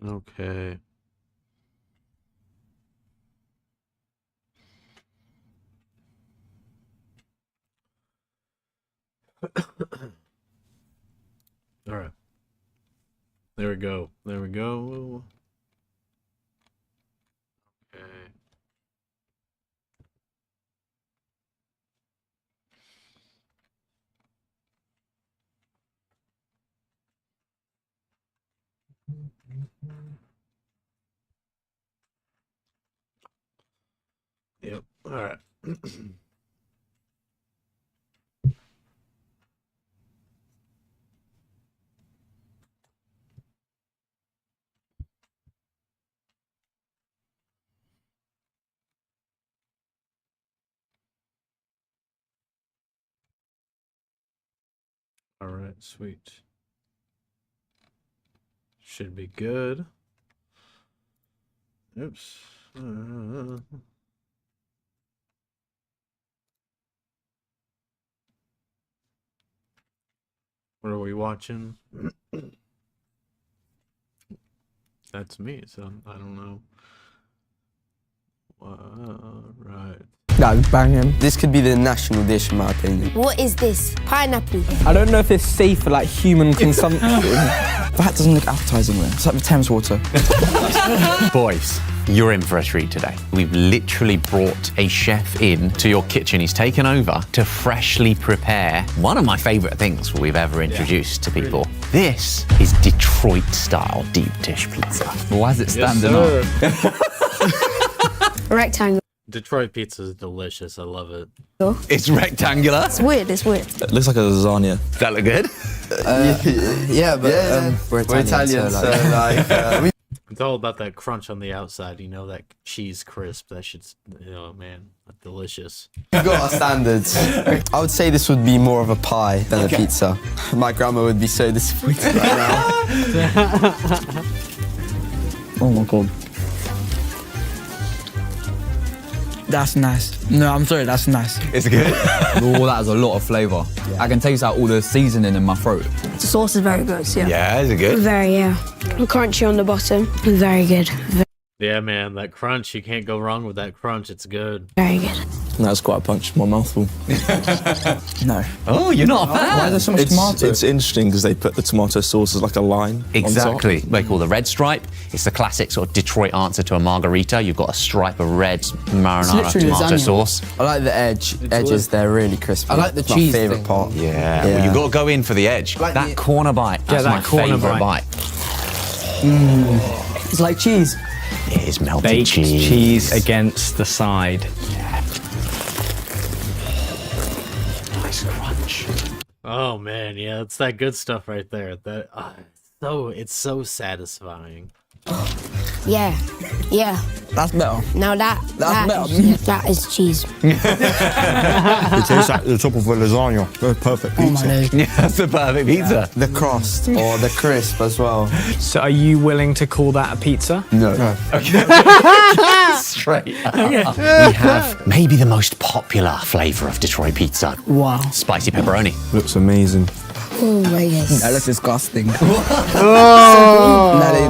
Okay. All right. There we go. There we go. Okay. Yep. All right. All right, sweet. Should be good. Oops. What are we watching? That's me, so I don't know. Right. That's banging. This could be the national dish in my opinion. What is this? Pineapple. I don't know if it's safe for like human consumption. That doesn't look appetizing though. It's like the Thames water. Boys, you're in for a treat today. We've literally brought a chef in to your kitchen. He's taken over to freshly prepare one of my favorite things we've ever introduced to people. This is Detroit-style deep dish pizza. Why is it standing up? Rectangle. Detroit pizza is delicious. I love it. It's rectangular. It's weird, it's weird. It looks like a lasagna. Does that look good? Yeah, but we're Italian, so like It's all about that crunch on the outside. You know, that cheese crisp. That shit's, man, delicious. we've got our standards. I would say this would be more of a pie than a pizza. My grandma would be so disappointed right now. Oh my god. That's nice. No, I'm sorry, that's nice. It's good. Oh, that has a lot of flavour. I can taste out all the seasoning in my throat. The sauce is very good, yeah. Yeah, is it good? Very, yeah. Crunchy on the bottom. Very good. Yeah, man, that crunch. You can't go wrong with that crunch. It's good. Very good. That's quite a punch in my mouthful. No. Oh, you're not a fan? Why is there so much tomato? It's interesting because they put the tomato sauce as like a line. Exactly. They call the red stripe. It's the classic sort of Detroit answer to a margarita. You've got a stripe of red marinara literally tomato lasagna. sauce. I like the edges, they're really crispy. I like the It's cheese my favourite thing. part. Yeah, well, you've got to go in for the edge. Like that the- corner bite, that's that my corner favourite bite. bite. It's like cheese. It is melted Baked cheese. cheese against the side. Nice crunch. Oh man, yeah, it's that good stuff right there. That it's so satisfying. Yeah. Yeah. That's better. Now that better. that is cheese. It tastes like the top of a lasagna. Perfect Oh pizza. my days. Yeah, that's the perfect pizza. The crust or the crisp as well. So are you willing to call that a pizza? No. Straight up. We have maybe the most popular flavour of Detroit pizza. Wow. Spicy pepperoni. Looks amazing. Oh my goodness. That looks disgusting. No,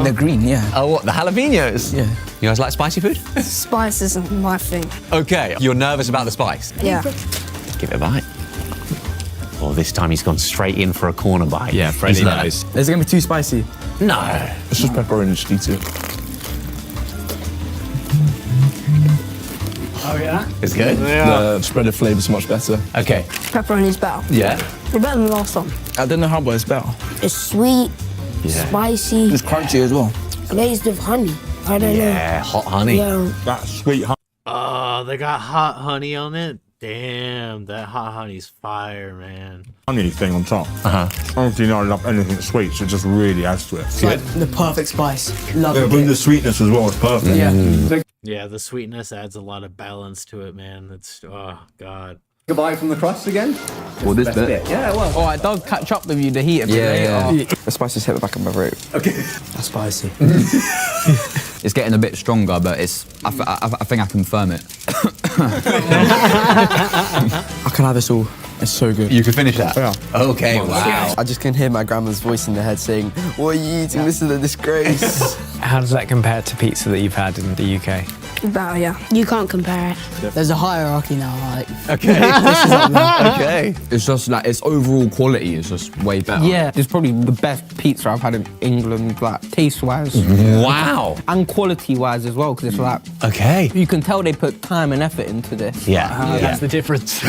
the green, yeah. Oh, what, the jalapenos? Yeah. You guys like spicy food? Spice isn't my thing. Okay, you're nervous about the spice? Yeah. Give it a bite. Oh, this time he's gone straight in for a corner bite. Yeah, Freddie He's learned. knows. Is it gonna be too spicy? No. It's just pepperoni, just eat it. Oh yeah? It's good? The spread of flavours much better. Okay. Pepperoni's better. Yeah. It's better than the last one. I don't know how, but it's better. It's sweet, Yeah. spicy, It's crunchy as well. glazed with honey. I don't know. Yeah, hot honey. Yeah. That sweet honey. They got hot honey on it. Damn, that hot honey's fire, man. Thing on top. Honestly, no, I love anything sweet, so it just really adds to it. It's like the perfect spice. Love Yeah, it. but the sweetness as well is perfect. Yeah. Yeah, the sweetness adds a lot of balance to it, man. It's oh god. Goodbye from the crust again. Well, this bit. Yeah, well. Oh, it does catch up with you, the heat of it. Yeah, eh? yeah. The spices hit the back of my throat. That's spicy. It's getting a bit stronger, but it's. I think I can firm it. I can have this all. It's so good. You can finish that? Yeah. Okay, wow. I just can hear my grandma's voice in the head saying, "What are you eating? This is a disgrace." How does that compare to pizza that you've had in the UK? Better, yeah. You can't compare it. There's a hierarchy now, like. Okay. This is up there. Okay. It's just like its overall quality is just way better. Yeah, it's probably the best pizza I've had in England, like taste-wise. Wow. And quality-wise as well, because it's like, Okay. you can tell they put time and effort into this. Yeah. That's the difference.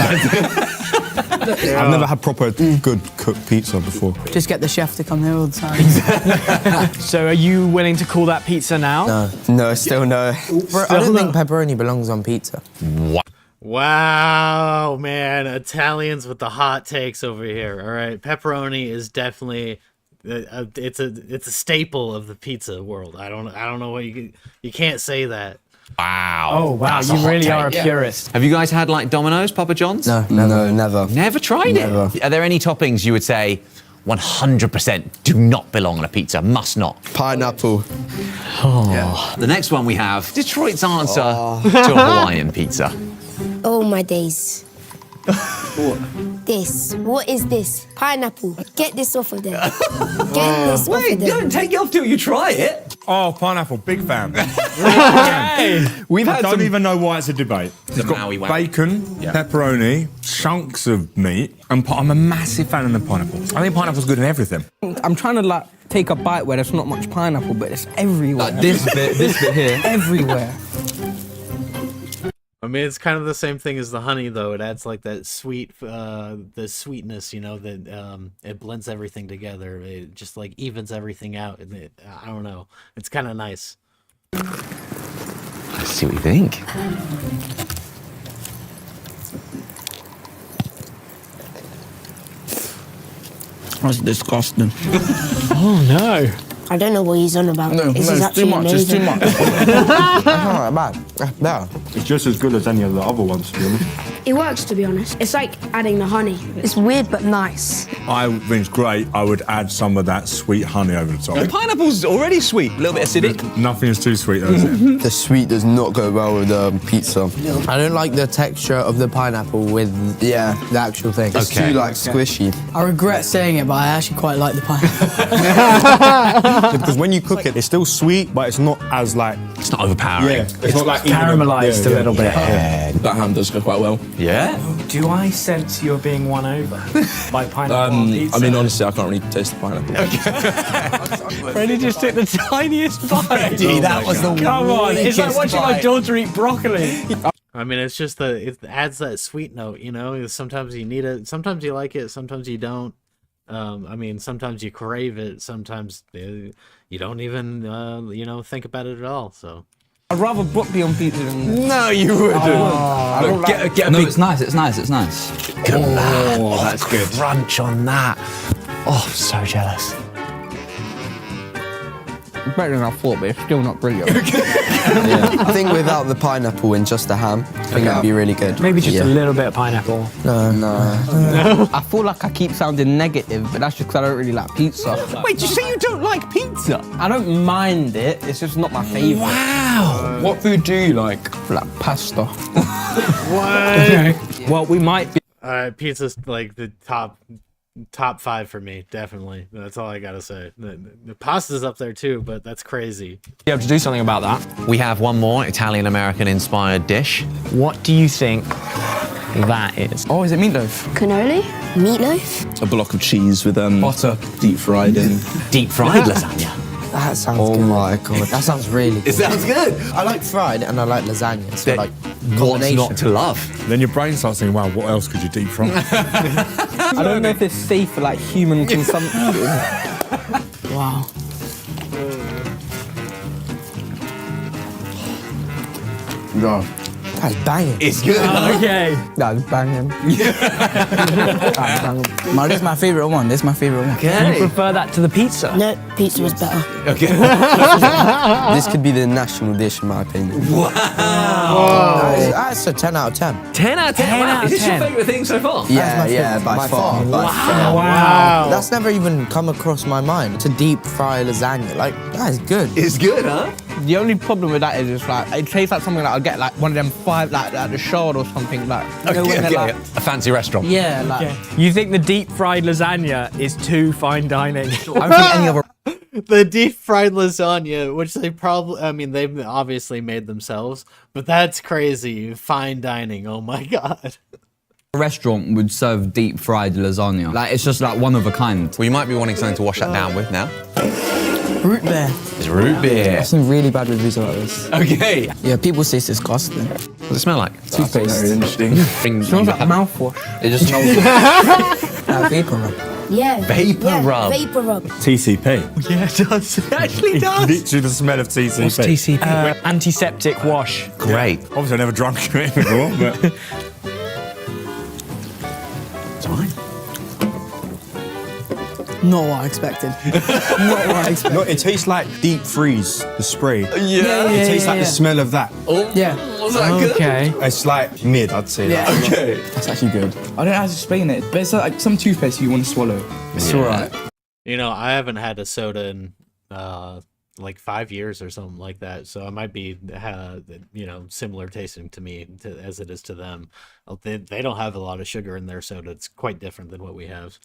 I've never had proper good cooked pizza before. Just get the chef to come here all the time. So are you willing to call that pizza now? No, still no. I don't think pepperoni belongs on pizza. Wow, man, Italians with the hot takes over here. All right, pepperoni is definitely it's a staple of the pizza world. I don't know what you can't say that. Wow. Oh, wow, That's a you hot really take. are a purist. Have you guys had like Domino's, Papa John's? No, never. Never tried Never. it? Are there any toppings you would say 100% do not belong on a pizza, must not? Pineapple. The next one we have Detroit's answer to a Hawaiian pizza. Oh my days. This. What is this? Pineapple. Get this off of there. Get this off of there. take it off till you try it. Oh, pineapple, big fan. We've I don't even know why it's a debate. It's got Maui wow. bacon, pepperoni, chunks of meat, and I'm a massive fan of the pineapple. I think pineapple's good in everything. I'm trying to like take a bite where there's not much pineapple, but it's everywhere. Like this bit here. Everywhere. I mean, it's kind of the same thing as the honey, though. It adds like that sweet, the sweetness, you know, that it blends everything together. It just like evens everything out, and I don't know. It's kind of nice. Let's see what you think. That's disgusting. Oh, no. I don't know what he's on about. This is it's actually too much. It's amazing. too much. That's not bad. That's better. It's just as good as any of the other ones, to be honest. It works, to be honest. It's like adding the honey. It's weird but nice. I think it's great. I would add some of that sweet honey over the top. Pineapple's already sweet, a little bit acidic. Nothing is too sweet, though, is it? The sweet does not go well with the pizza. I don't like the texture of the pineapple with the actual thing. It's too like squishy. I regret saying it, but I actually quite like the pineapple. Because when you cook it, it's still sweet, but it's not as like... It's not overpowering. Yeah, it's not like... Caramelised a little bit. That ham does go quite well. Yeah? Do I sense you're being won over by pineapple on pizza? I mean, honestly, I can't really taste the pineapple. Freddie just took the tiniest bite. that was the Come on, it's like watching my daughter eat broccoli. I mean, it's just it adds that sweet note, you know. Sometimes you need it, sometimes you like it, sometimes you don't. I mean, sometimes you crave it, sometimes you don't even, you know, think about it at all. So I'd rather broccoli on pizza than... No, you wouldn't. Get a No, big it's nice. It's nice. It's nice. look at that. Oh, that's good. Crunch on that. Oh, I'm so jealous. It's better than I thought, but it's still not brilliant. I think without the pineapple and just the ham, I think that'd be really good. Maybe just Yeah. a little bit of pineapple. I feel like I keep sounding negative, but that's just because I don't really like pizza. Wait, did you say you don't like pizza? I don't mind it, it's just not my favourite. Wow. What food do you like? Like pasta. Okay. Well, we might be. Pizza's like the top 5 for me, definitely. That's all I gotta say. The pasta's up there too, but that's crazy. You have to do something about that. We have one more Italian-American inspired dish. What do you think that is? Oh, is it meatloaf? Cannoli? Meatloaf? A block of cheese with Butter. deep fried in. Deep fried lasagna. That sounds Oh good. my god. That sounds really good. It sounds good. I like fried and I like lasagna. So like What's combination. not to love? Then your brain starts thinking, wow, what else could you deep fry? I don't know if it's safe for like human consumption. Wow. No. That's banging. It's good. Okay. That's banging. This is my favourite one. This is my favourite one. Do you prefer that to the pizza? No, pizza was better. This could be the national dish in my opinion. That's a 10 out of 10. 10 out of 10. 10 Wow. out of Is this your 10. favourite thing so far? Yeah, yeah, favourite, by far. By far. Wow. That's never even come across my mind. To deep fry lasagna, like that is good. It's good, huh? The only problem with that is it's like, it tastes like something that I'd get like one of them 5, like at the Shard or something like. You know, when they're like, A fancy restaurant. yeah, like. You think the deep fried lasagna is too fine dining? I don't think any other. the deep fried lasagna, which they probably, I mean, they've obviously made themselves, but that's crazy. Fine dining. Oh my God. A restaurant would serve deep fried lasagna. Like, it's just like one of a kind. Well, you might be wanting something to wash that down with now. Root beer. It's root beer. I've seen really bad reviews about this. Okay. Yeah, people say it's disgusting. What does it smell like? Toothpaste. Very interesting. It smells like mouthwash. It just smells Vapor rub. Yeah. Vapor rub. Vapor rub. TCP. Yeah, it does. It actually does. Literally the smell of TCP. What's TCP? Antiseptic wash. Great. Obviously, I never drunk it before, but It's fine. Not what I expected. Not what I expected. No, it tastes like deep freeze, the spray. Yeah, It tastes like yeah. the smell of that. Yeah. Okay. It's like mid, I'd say. Yeah. Like. Okay. That's actually good. I don't know how to explain it, but it's like some toothpaste you want to swallow. It's alright. You know, I haven't had a soda in like 5 years or something like that, so it might be you know, similar tasting to me as it is to them. They don't have a lot of sugar in their soda. It's quite different than what we have.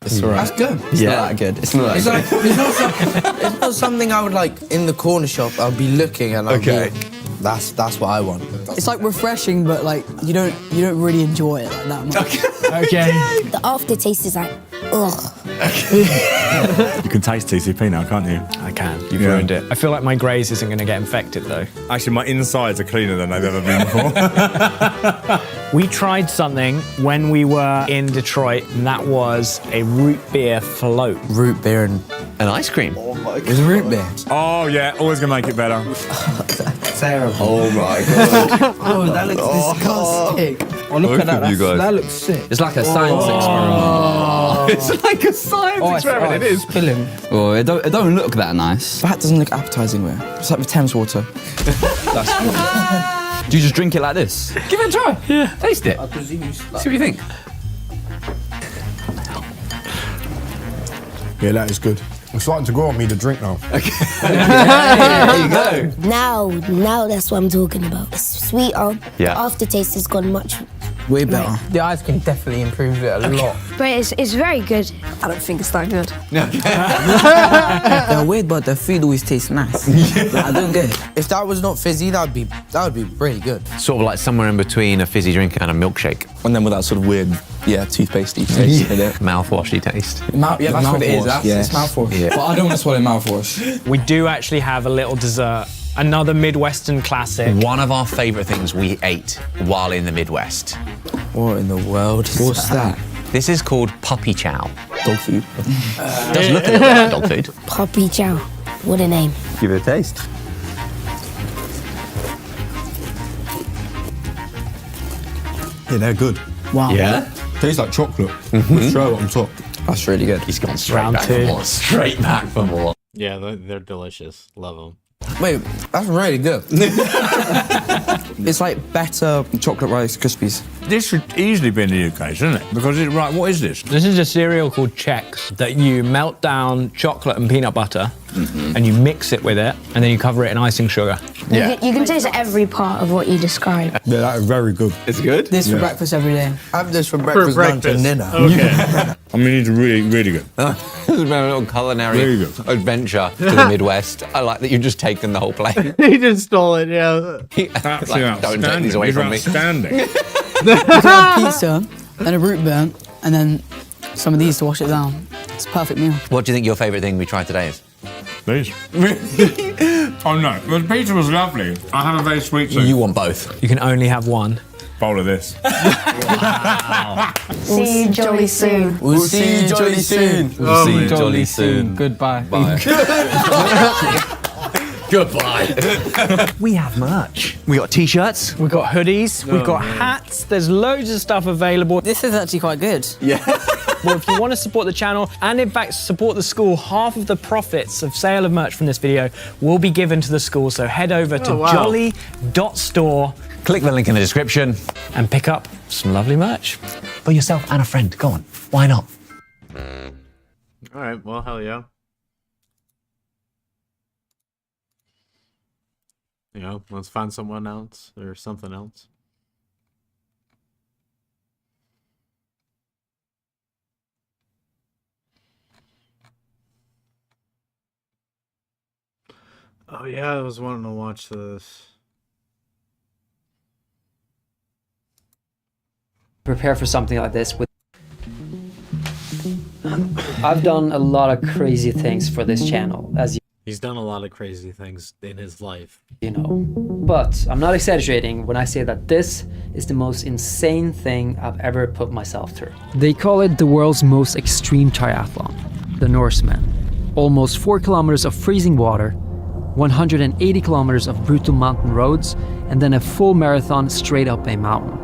It's alright. That's good. It's not that good. It's not that It's good. like it's not something I would like in the corner shop. I'll be looking and I'll be like, that's what I want. It's like refreshing, but like you don't really enjoy it like that much. Okay. The aftertaste is like, ugh. you can taste TCP now, can't you? I can. You've Yeah. ruined it. I feel like my graze isn't going to get infected though. Actually, my insides are cleaner than they've ever been before. We tried something when we were in Detroit, and that was a root beer float. Root beer and An ice cream. it's root beer. Oh, yeah, always gonna make it better. Terrible. Oh my god. Oh, that looks disgusting. Oh, look Both at that. of you guys. That looks sick. It's like a science experiment. It's like a science experiment. It is. Spilling. Oh, it don't look that nice. That doesn't look appetizing, though. It's like the Thames water. That's cool. Do you just drink it like this? Give it a try. Yeah. Taste it. See what you think. Yeah, that is good. I'm starting to grow on me the drink now. There you go. Now that's what I'm talking about. It's sweeter. Yeah. The aftertaste has gone much. Way better. The ice cream definitely improves it a lot. But it's very good. I don't think it's that good. They're weird, but their food always tastes nice. Like, I don't get it. If that was not fizzy, that would be really good. Sort of like somewhere in between a fizzy drink and a milkshake. And then with that sort of weird, toothpastey taste in it. Mouthwashy taste. Yeah, that's what it is. Mouthwash. It's mouthwash. Yeah. But I don't want to swallow mouthwash. We do actually have a little dessert. Another Midwestern classic. One of our favourite things we ate while in the Midwest. What in the world? What's that? This is called puppy chow. Dog food. Does look a little bit like dog food. Puppy chow. What a name. Give it a taste. Yeah, they're good. Wow. Yeah. Tastes like chocolate with sherbet on top. That's really good. He's gone straight Round back two. for more. Straight back for more. Yeah, they're delicious. Love them. Wait, that's really good. It's like better chocolate Rice Krispies. This should easily be in the UK, shouldn't it? Because it's right. What is this? This is a cereal called Chex that you melt down chocolate and peanut butter and you mix it with it and then you cover it in icing sugar. Yeah. You can taste every part of what you describe. Yeah, that is very good. It's good. This for breakfast every day. I have this for breakfast, lunch, and dinner. Okay. I mean, it's really, really good. This has been a little culinary Very good. adventure to the Midwest. I like that you've just taken the whole plate. He just stole it, yeah. Like, don't take these away from me. Outstanding. Pizza, then a root beer, and then some of these to wash it down. It's a perfect meal. What do you think your favourite thing we tried today is? Please. Oh no, the pizza was lovely. I have a very sweet tooth. You want both. You can only have one. Bowl of this. See you jolly soon. We'll see you jolly soon. We'll see you jolly soon. Goodbye. Bye. Goodbye. We have merch. We got t-shirts. We've got hoodies, we've got hats, there's loads of stuff available. This is actually quite good. Well, if you want to support the channel and in fact support the school, half of the profits of sale of merch from this video will be given to the school. So head over to jolly.store Click the link in the description and pick up some lovely merch. for yourself and a friend. Go on. Why not? All right, well, hell yeah. You know, let's find someone else or something else. Oh yeah, I was wanting to watch this. Prepare for something like this with I've done a lot of crazy things for this channel, as He's done a lot of crazy things in his life. you know. But I'm not exaggerating when I say that this is the most insane thing I've ever put myself through. They call it the world's most extreme triathlon, the Norseman. Almost 4 kilometers of freezing water, 180 kilometers of brutal mountain roads, and then a full marathon straight up a mountain.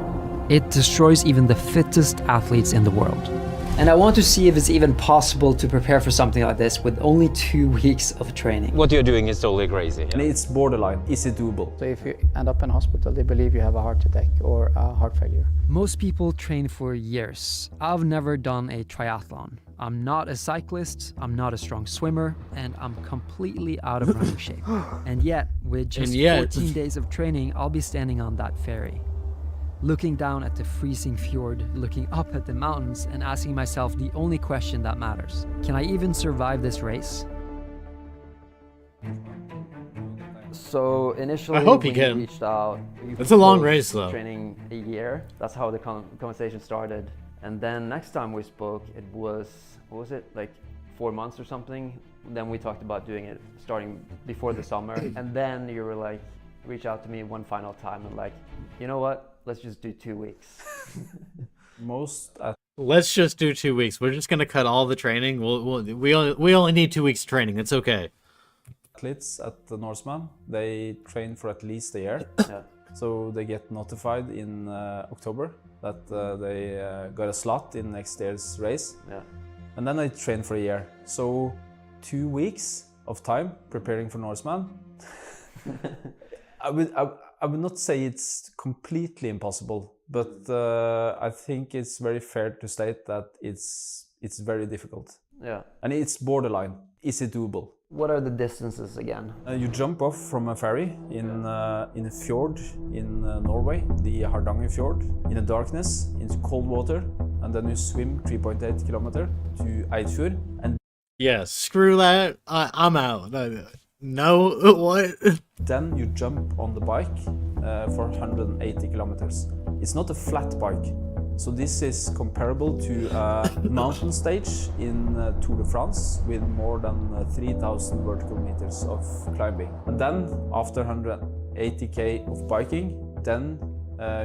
It destroys even the fittest athletes in the world. And I want to see if it's even possible to prepare for something like this with only 2 weeks of training. What you're doing is totally crazy. And it's borderline. Is it doable? So if you end up in hospital, they believe you have a heart attack or a heart failure. Most people train for years. I've never done a triathlon. I'm not a cyclist, I'm not a strong swimmer, and I'm completely out of running shape. And yet, with just 14 days of training, I'll be standing on that ferry, looking down at the freezing fjord, looking up at the mountains, and asking myself the only question that matters. Can I even survive this race? So initially, I hope you when can. reached out, It's a long race, though. Training a year. That's how the conversation started. And then next time we spoke, it was, what was it, like 4 months or something? Then we talked about doing it starting before the summer. And then you were like, reach out to me one final time and like, you know what? Let's just do 2 weeks. Let's just do 2 weeks. We're just gonna cut all the training. We only need 2 weeks training. It's okay. Athletes at the Norseman, they train for at least a year. Yeah. So they get notified in October that they got a slot in next year's race. Yeah. And then they train for a year. So 2 weeks of time preparing for Norseman. I would not say it's completely impossible, but I think it's very fair to state that it's very difficult. Yeah. And it's borderline. Is it doable? What are the distances again? You jump off from a ferry in a fjord in Norway, the Hardanger Fjord, in the darkness, into cold water, and then you swim 3.8 kilometers to Eidfjord. And yeah, screw that. I'm out. No, what? Then you jump on the bike for 180 kilometers. It's not a flat bike. So this is comparable to a mountain stage in Tour de France with more than 3,000 vertical meters of climbing. And then after 180k of biking, then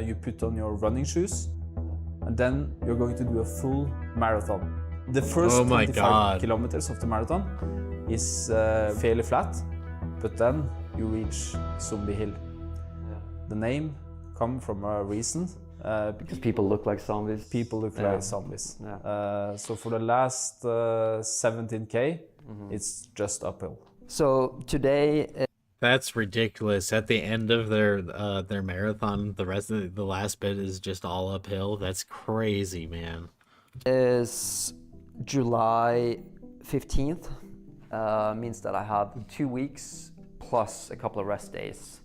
you put on your running shoes and then you're going to do a full marathon. The first 25 kilometers of the marathon is fairly flat, but then you reach Zombie Hill. Yeah. The name comes from a reason. Because people look like zombies. People look like zombies. Yeah. So for the last 17k, it's just uphill. So today, that's ridiculous. At the end of their marathon, the last bit is just all uphill. That's crazy, man. Is July 15th. Means that I have 2 weeks plus a couple of rest days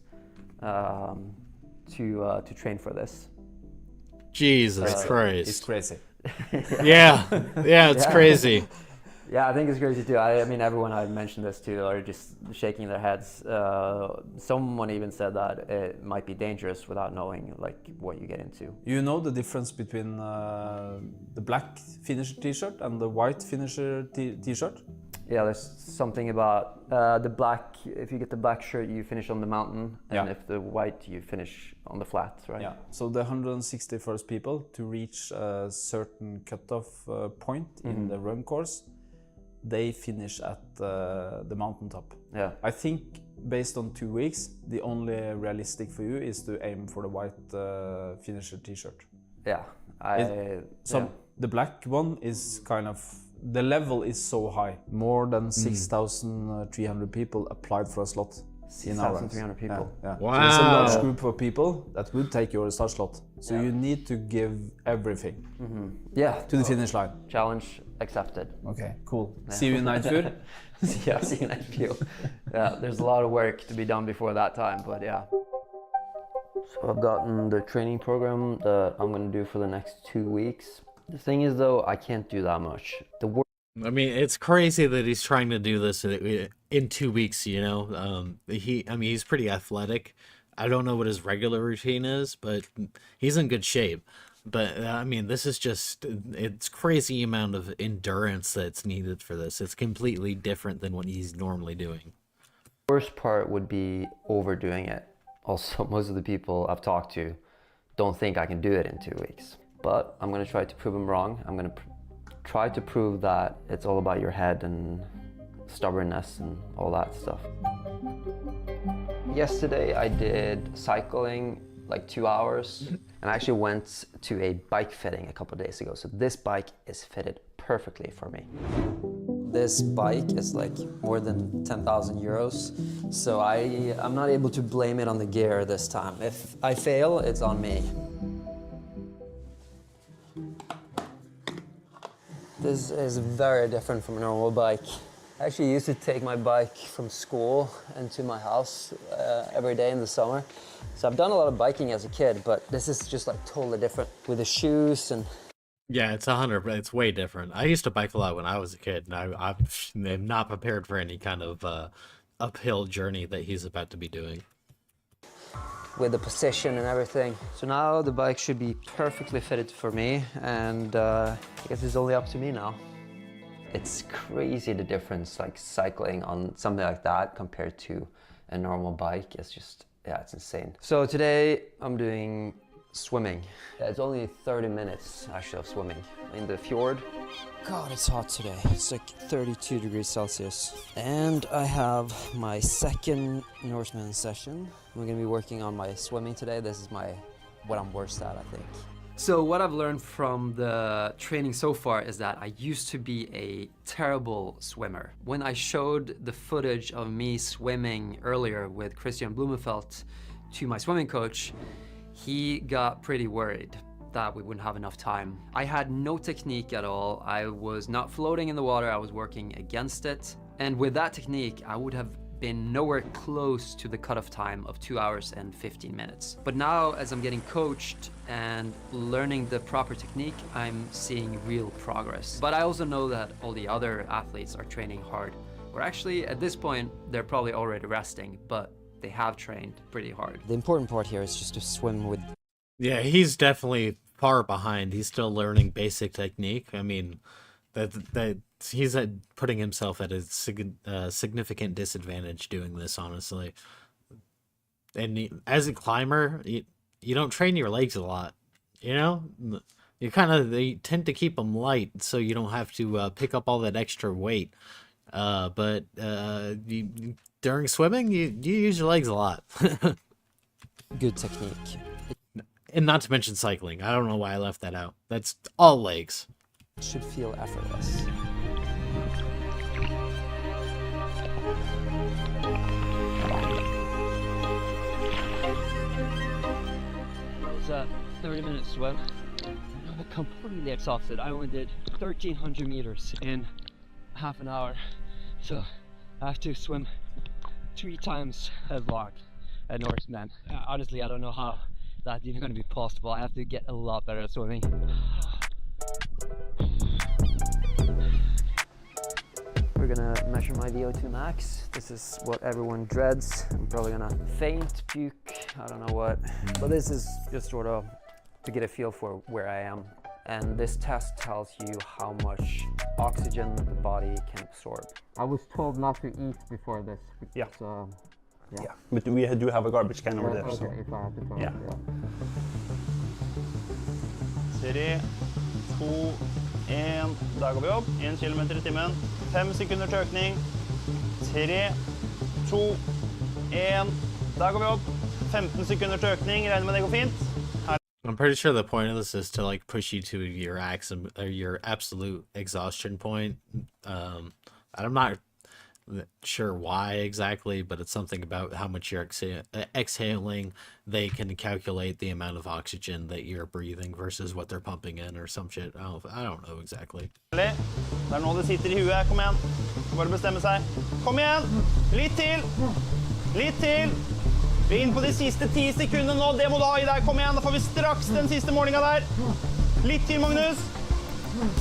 to train for this. Jesus Christ. It's crazy. Yeah, it's crazy. Yeah, I think it's crazy too. I mean, everyone I've mentioned this to are just shaking their heads. Someone even said that it might be dangerous without knowing like what you get into. You know the difference between the black finisher t-shirt and the white finisher t-shirt? Yeah, there's something about the black. If you get the black shirt, you finish on the mountain, and if the white, you finish on the flat, right? Yeah. So the 161st people to reach a certain cutoff point in the run course, they finish at the mountaintop. Yeah. I think based on 2 weeks, the only realistic for you is to aim for the white finisher t-shirt. Yeah. The black one is kind of. The level is so high. More than 6,300 people applied for a slot. 6,300 people. Yeah. Wow. So it's a large group of people that would take your start slot. So you need to give everything. Yeah. To the finish line. Challenge accepted. Okay, cool. Yeah. See you in Eidfjord. Yeah, see you in Eidfjord. Yeah, there's a lot of work to be done before that time, but yeah. So I've gotten the training program that I'm going to do for the next 2 weeks. The thing is though, I can't do that much. I mean, it's crazy that he's trying to do this in 2 weeks, you know? He's pretty athletic. I don't know what his regular routine is, but he's in good shape. But, I mean, this is just, it's crazy amount of endurance that's needed for this. It's completely different than what he's normally doing. Worst part would be overdoing it. Also, most of the people I've talked to don't think I can do it in 2 weeks. But I'm gonna try to prove them wrong. I'm gonna try to prove that it's all about your head and stubbornness and all that stuff. Yesterday I did cycling like 2 hours, and I actually went to a bike fitting a couple of days ago. So this bike is fitted perfectly for me. This bike is like more than 10,000 euros, so I'm not able to blame it on the gear this time. If I fail, it's on me. This is very different from a normal bike. I actually used to take my bike from school into my house every day in the summer. So I've done a lot of biking as a kid, but this is just like totally different with the shoes and... Yeah, it's way different. I used to bike a lot when I was a kid, and I'm not prepared for any kind of uphill journey that he's about to be doing. With the position and everything. So now the bike should be perfectly fitted for me, and I guess it's only up to me now. It's crazy the difference, like cycling on something like that compared to a normal bike. It's just, yeah, it's insane. So today I'm doing swimming. It's only 30 minutes actually of swimming in the fjord. God, it's hot today. It's like 32 degrees Celsius. And I have my second Norseman session. I'm gonna be working on my swimming today. This is what I'm worst at, I think. So what I've learned from the training so far is that I used to be a terrible swimmer. When I showed the footage of me swimming earlier with Christian Blumenfeld to my swimming coach, he got pretty worried that we wouldn't have enough time. I had no technique at all. I was not floating in the water, I was working against it. And with that technique, I would have been nowhere close to the cutoff time of 2 hours and 15 minutes. But now, as I'm getting coached and learning the proper technique, I'm seeing real progress. But I also know that all the other athletes are training hard. Or actually, at this point, they're probably already resting, but they have trained pretty hard. The important part here is just to swim with... Yeah, he's definitely far behind. He's still learning basic technique. I mean, he's putting himself at a significant disadvantage doing this, honestly. And as a climber, you don't train your legs a lot, you know? They tend to keep them light so you don't have to pick up all that extra weight. But during swimming, you use your legs a lot. Good technique. And not to mention cycling. I don't know why I left that out. That's all legs. It should feel effortless. It was a 30-minute swim. I'm completely exhausted. I only did 1,300 meters in half an hour. So I have to swim 3 times as long at Norseman. Honestly, I don't know how that's even going to be possible. I have to get a lot better at swimming. We're gonna measure my VO2 max. This is what everyone dreads. I'm probably gonna faint, puke, I don't know what. But this is just sort of to get a feel for where I am. And this test tells you how much oxygen the body can absorb. I was told not to eat before this. Yeah. Yeah. But we do have a garbage can over there. Okay, So. if I have to Yeah. 3, 2, 1. Der går vi opp. 1 kilometer i timen. 5 sekunder til økning. 3, 2, 1. Der går vi opp. 15 sekunder til økning. Regner med det går fint. I'm pretty sure the point of this is to like push you to your absolute exhaustion point. I'm not sure why exactly, but it's something about how much you're exhaling. They can calculate the amount of oxygen that you're breathing versus what they're pumping in or some shit. I don't know exactly. Det nå det sitter i huet. Kom igjen. Bare bestemme seg. Kom igjen. Litt til. Litt til. Vi er inne på de siste 10 sekundene nå. Det må du ha i deg. Kom igjen. Da får vi straks den siste målingen der. Litt til, Magnus.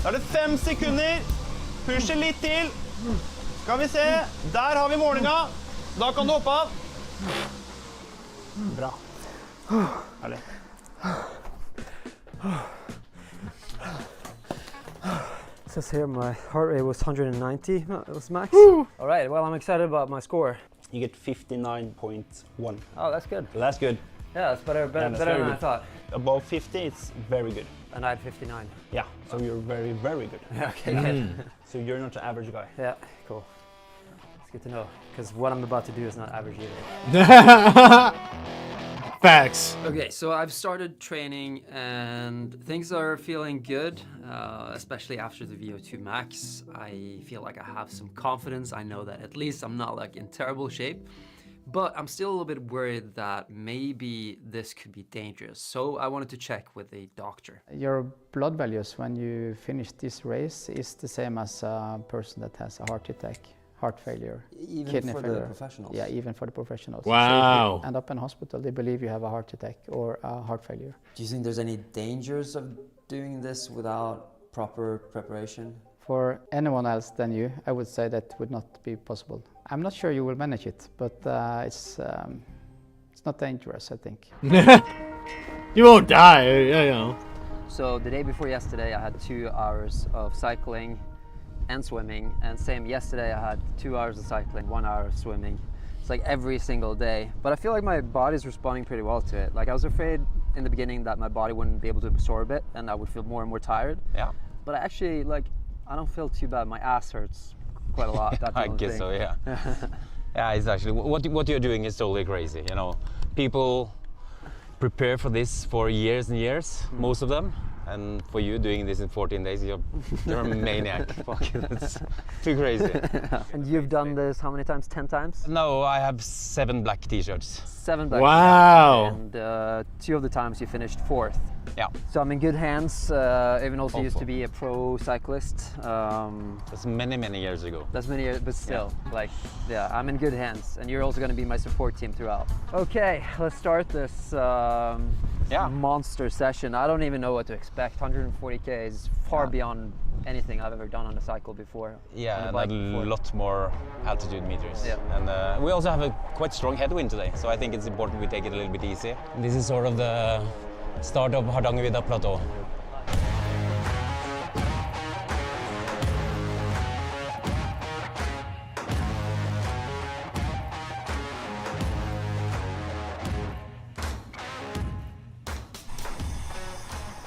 Da er det 5 sekunder. Pushe litt til. Skal vi se. Der har vi målinga. Da kan du hoppe av. Bra. Herlig. It says here my heart rate was 190. That was max. All right, well, I'm excited about my score. You get 59.1. Oh, that's good. That's good. Yeah, that's better Yeah, that's than very I good. thought. Above 50, it's very good. And I had 59. Yeah, so you're very, very good. Yeah, okay, good. So you're not the average guy. Yeah, cool. It's good to know, because what I'm about to do is not average either. Facts. Okay, so I've started training and things are feeling good, especially after the VO2 max. I feel like I have some confidence. I know that at least I'm not like in terrible shape, but I'm still a little bit worried that maybe this could be dangerous. So I wanted to check with a doctor. Your blood values when you finish this race is the same as a person that has a heart attack, heart failure, Even kidney for the failure. professionals? Yeah, even for the professionals. Wow. So if you end up in hospital, they believe you have a heart attack or a heart failure. Do you think there's any dangers of doing this without proper preparation? For anyone else than you, I would say that would not be possible. I'm not sure you will manage it, but it's not dangerous, I think. You won't die, you know. So the day before yesterday, I had 2 hours of cycling and swimming, and same yesterday I had 2 hours of cycling, 1 hour of swimming. It's like every single day, but I feel like my body's responding pretty well to it. Like I was afraid in the beginning that my body wouldn't be able to absorb it and I would feel more and more tired. Yeah. But I actually, like, I don't feel too bad. My ass hurts quite a lot. That's the I only guess thing. so, yeah. Yeah, it's actually, what you're doing is totally crazy, you know. People prepare for this for years and years, most of them. And for you doing this in 14 days, you're a maniac. Fuck, that's too crazy. And you've done this how many times? 10 times? No, I have 7 black t-shirts. 7 black Wow. And 2 of the times you finished 4th. Yeah. So I'm in good hands. Even also used to be a pro cyclist. That's many years ago. That's many years, but still, like, yeah, I'm in good hands. And you're also going to be my support team throughout. Okay, let's start this monster session. I don't even know what to expect. 140K is far beyond anything I've ever done on a cycle before. Yeah, on a and bike a before. lot more altitude meters. Yeah. And we also have a quite strong headwind today, so I think it's important we take it a little bit easy. This is sort of the start of Hardangervidda Plateau.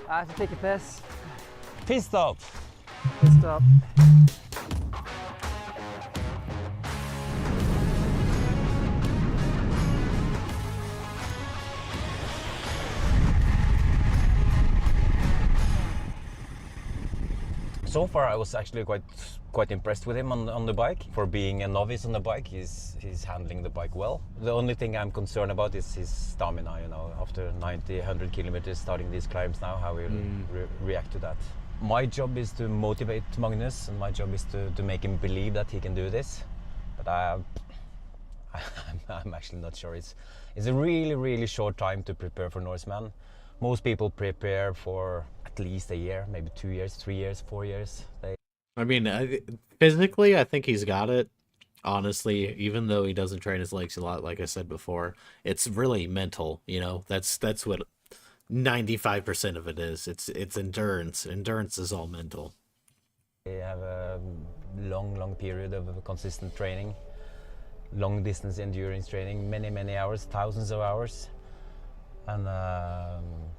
I have to take a piss. Piss stop. Piss stop. So far, I was actually quite impressed with him on the bike. For being a novice on the bike, he's handling the bike well. The only thing I'm concerned about is his stamina. You know, after 90, 100 kilometers starting these climbs now, how he'll react to that. My job is to motivate Magnus, and my job is to make him believe that he can do this. But I'm actually not sure. It's a really short time to prepare for Norseman. Most people prepare for at least a year, maybe 2 years, 3 years, 4 years. I mean, physically, I think he's got it. Honestly, even though he doesn't train his legs a lot, like I said before, it's really mental. You know, that's what 95% of it is. It's endurance. Endurance is all mental. We have a long period of consistent training, long distance endurance training, many hours, thousands of hours. And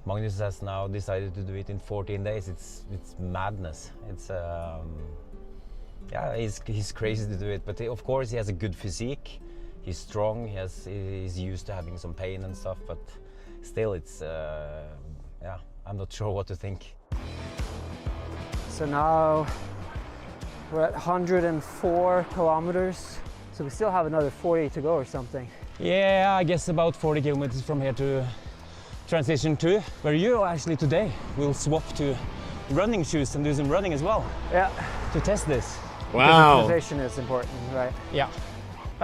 Magnus has now decided to do it in 14 days. It's madness. It's yeah, he's crazy to do it. But of course, he has a good physique. He's strong. He's used to having some pain and stuff. But still, it's yeah, I'm not sure what to think. So now we're at 104 kilometers. So we still have another 40 to go or something. Yeah, I guess about 40 kilometers from here to transition 2, where you actually today will swap to running shoes and do some running as well. Yeah. To test this. Wow. Position is important, right? Yeah.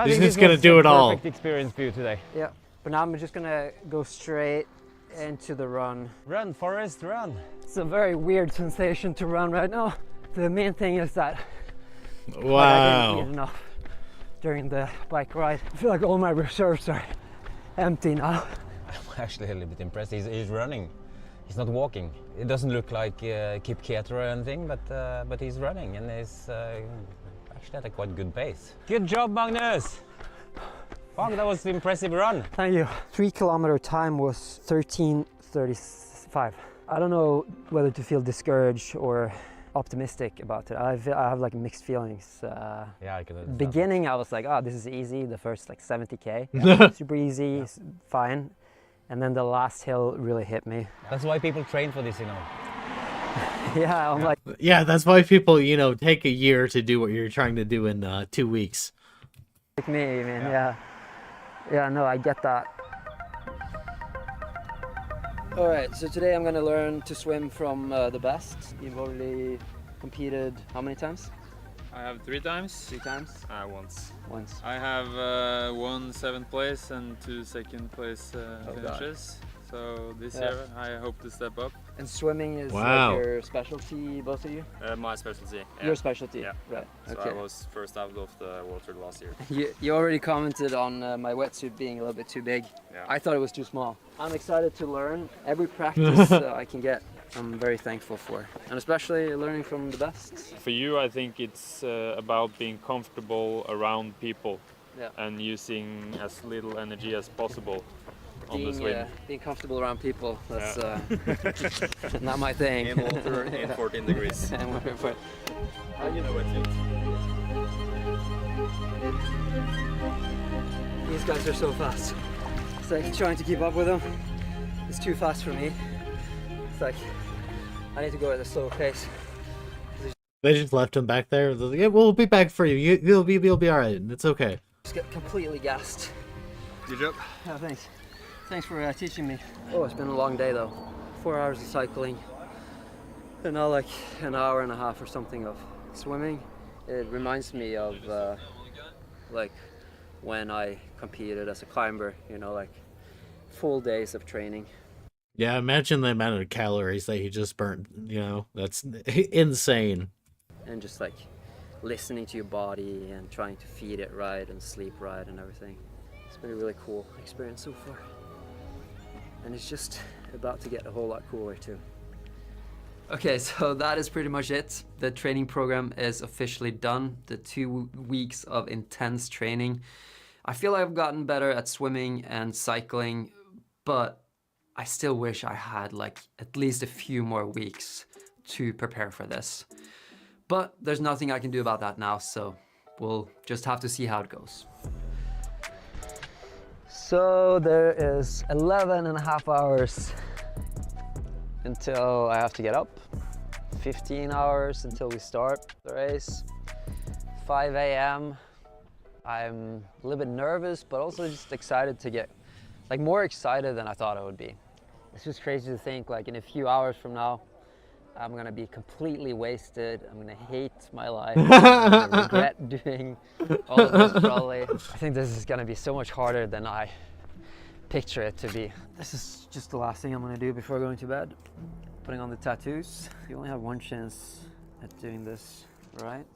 He's just gonna do it all. Perfect experience for you today. Yeah. But now I'm just gonna go straight into the run. Run, Forrest, run. It's a very weird sensation to run right now. The main thing is that Like, I Wow. didn't eat enough during the bike ride. I feel like all my reserves are empty now. I'm actually a little bit impressed. He's running. He's not walking. It doesn't look like Kip Keter or anything, but he's running and he's actually at a quite good pace. Good job, Magnus! Fuck, that was an impressive run. Thank you. 3 kilometer time was 13:35. I don't know whether to feel discouraged or optimistic about it. I have like mixed feelings. Yeah, I can understand. Beginning, I was like, oh, this is easy. The first like 70K, super easy, fine. And then the last hill really hit me. That's why people train for this, you know. Yeah, I'm like... Yeah, that's why people, you know, take a year to do what you're trying to do in 2 weeks. Like me, man, yeah. Yeah, no, I get that. All right, so today I'm gonna learn to swim from the best. You've already competed how many times? I have 3 times. 3 times? Once. Once. I have won 7th place and 2 second place finishes. So this year I hope to step up. And swimming is Wow. like your specialty, both of you? My specialty. Your specialty? Yeah. Right, So okay. I was first out of the water last year. You already commented on my wetsuit being a little bit too big. Yeah. I thought it was too small. I'm excited to learn every practice I can get. I'm very thankful for, and especially learning from the best. For you, I think it's about being comfortable around people and using as little energy as possible on the swim. Being comfortable around people, that's not my thing. In water in 14 degrees. And we're You know it. These guys are so fast. It's like trying to keep up with them. It's too fast for me. It's like I need to go at a slower pace. They just left him back there. They're like, yeah, we'll be back for you. You'll be all right. It's okay. Just get completely gassed. Good job. Yeah, thanks. Thanks for teaching me. Oh, it's been a long day though. 4 hours of cycling, and now like an hour and a half or something of swimming. It reminds me of like when I competed as a climber. You know, like full days of training. Yeah, imagine the amount of calories that he just burnt. You know, that's insane. And just like listening to your body and trying to feed it right and sleep right and everything. It's been a really cool experience so far. And it's just about to get a whole lot cooler too. Okay, so that is pretty much it. The training program is officially done. The 2 weeks of intense training. I feel I've gotten better at swimming and cycling, but I still wish I had like at least a few more weeks to prepare for this. But there's nothing I can do about that now, so we'll just have to see how it goes. So there is 11 and a half hours until I have to get up. 15 hours until we start the race. 5 a.m. I'm a little bit nervous, but also just excited to get, like more excited than I thought I would be. It's just crazy to think like in a few hours from now, I'm gonna be completely wasted. I'm gonna hate my life. I'm gonna regret doing all of this probably. I think this is gonna be so much harder than I picture it to be. This is just the last thing I'm gonna do before going to bed. Putting on the tattoos. You only have one chance at doing this, right?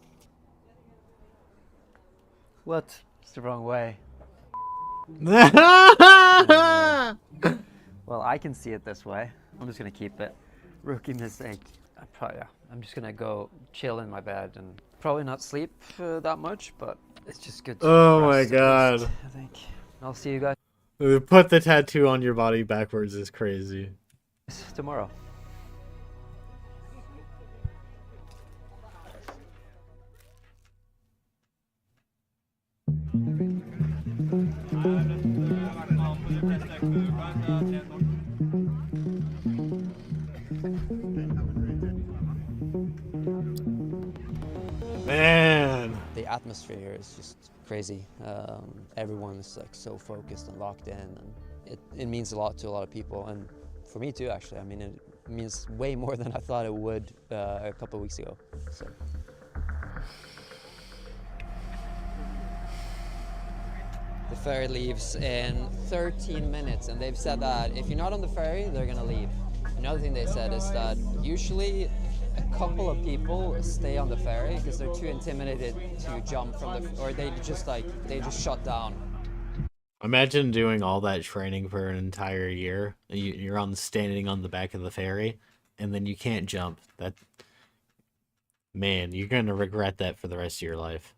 What? It's the wrong way. Well, I can see it this way. I'm just gonna keep it. Rookie mistake. I'm just gonna go chill in my bed and probably not sleep that much, but it's just good to Oh my rest at least, god. I think. I'll see you guys Put the tattoo on your body backwards is crazy. tomorrow. Man. The atmosphere here is just crazy. Everyone is like so focused and locked in, and it means a lot to a lot of people, and for me too actually. I mean, it means way more than I thought it would a couple of weeks ago. So. The ferry leaves in 13 minutes, and they've said that if you're not on the ferry, they're gonna leave. Another thing they said is that usually a couple of people stay on the ferry because they're too intimidated to jump from or they just shut down. Imagine doing all that training for an entire year. You're standing on the back of the ferry, and then you can't jump. Man, you're gonna regret that for the rest of your life.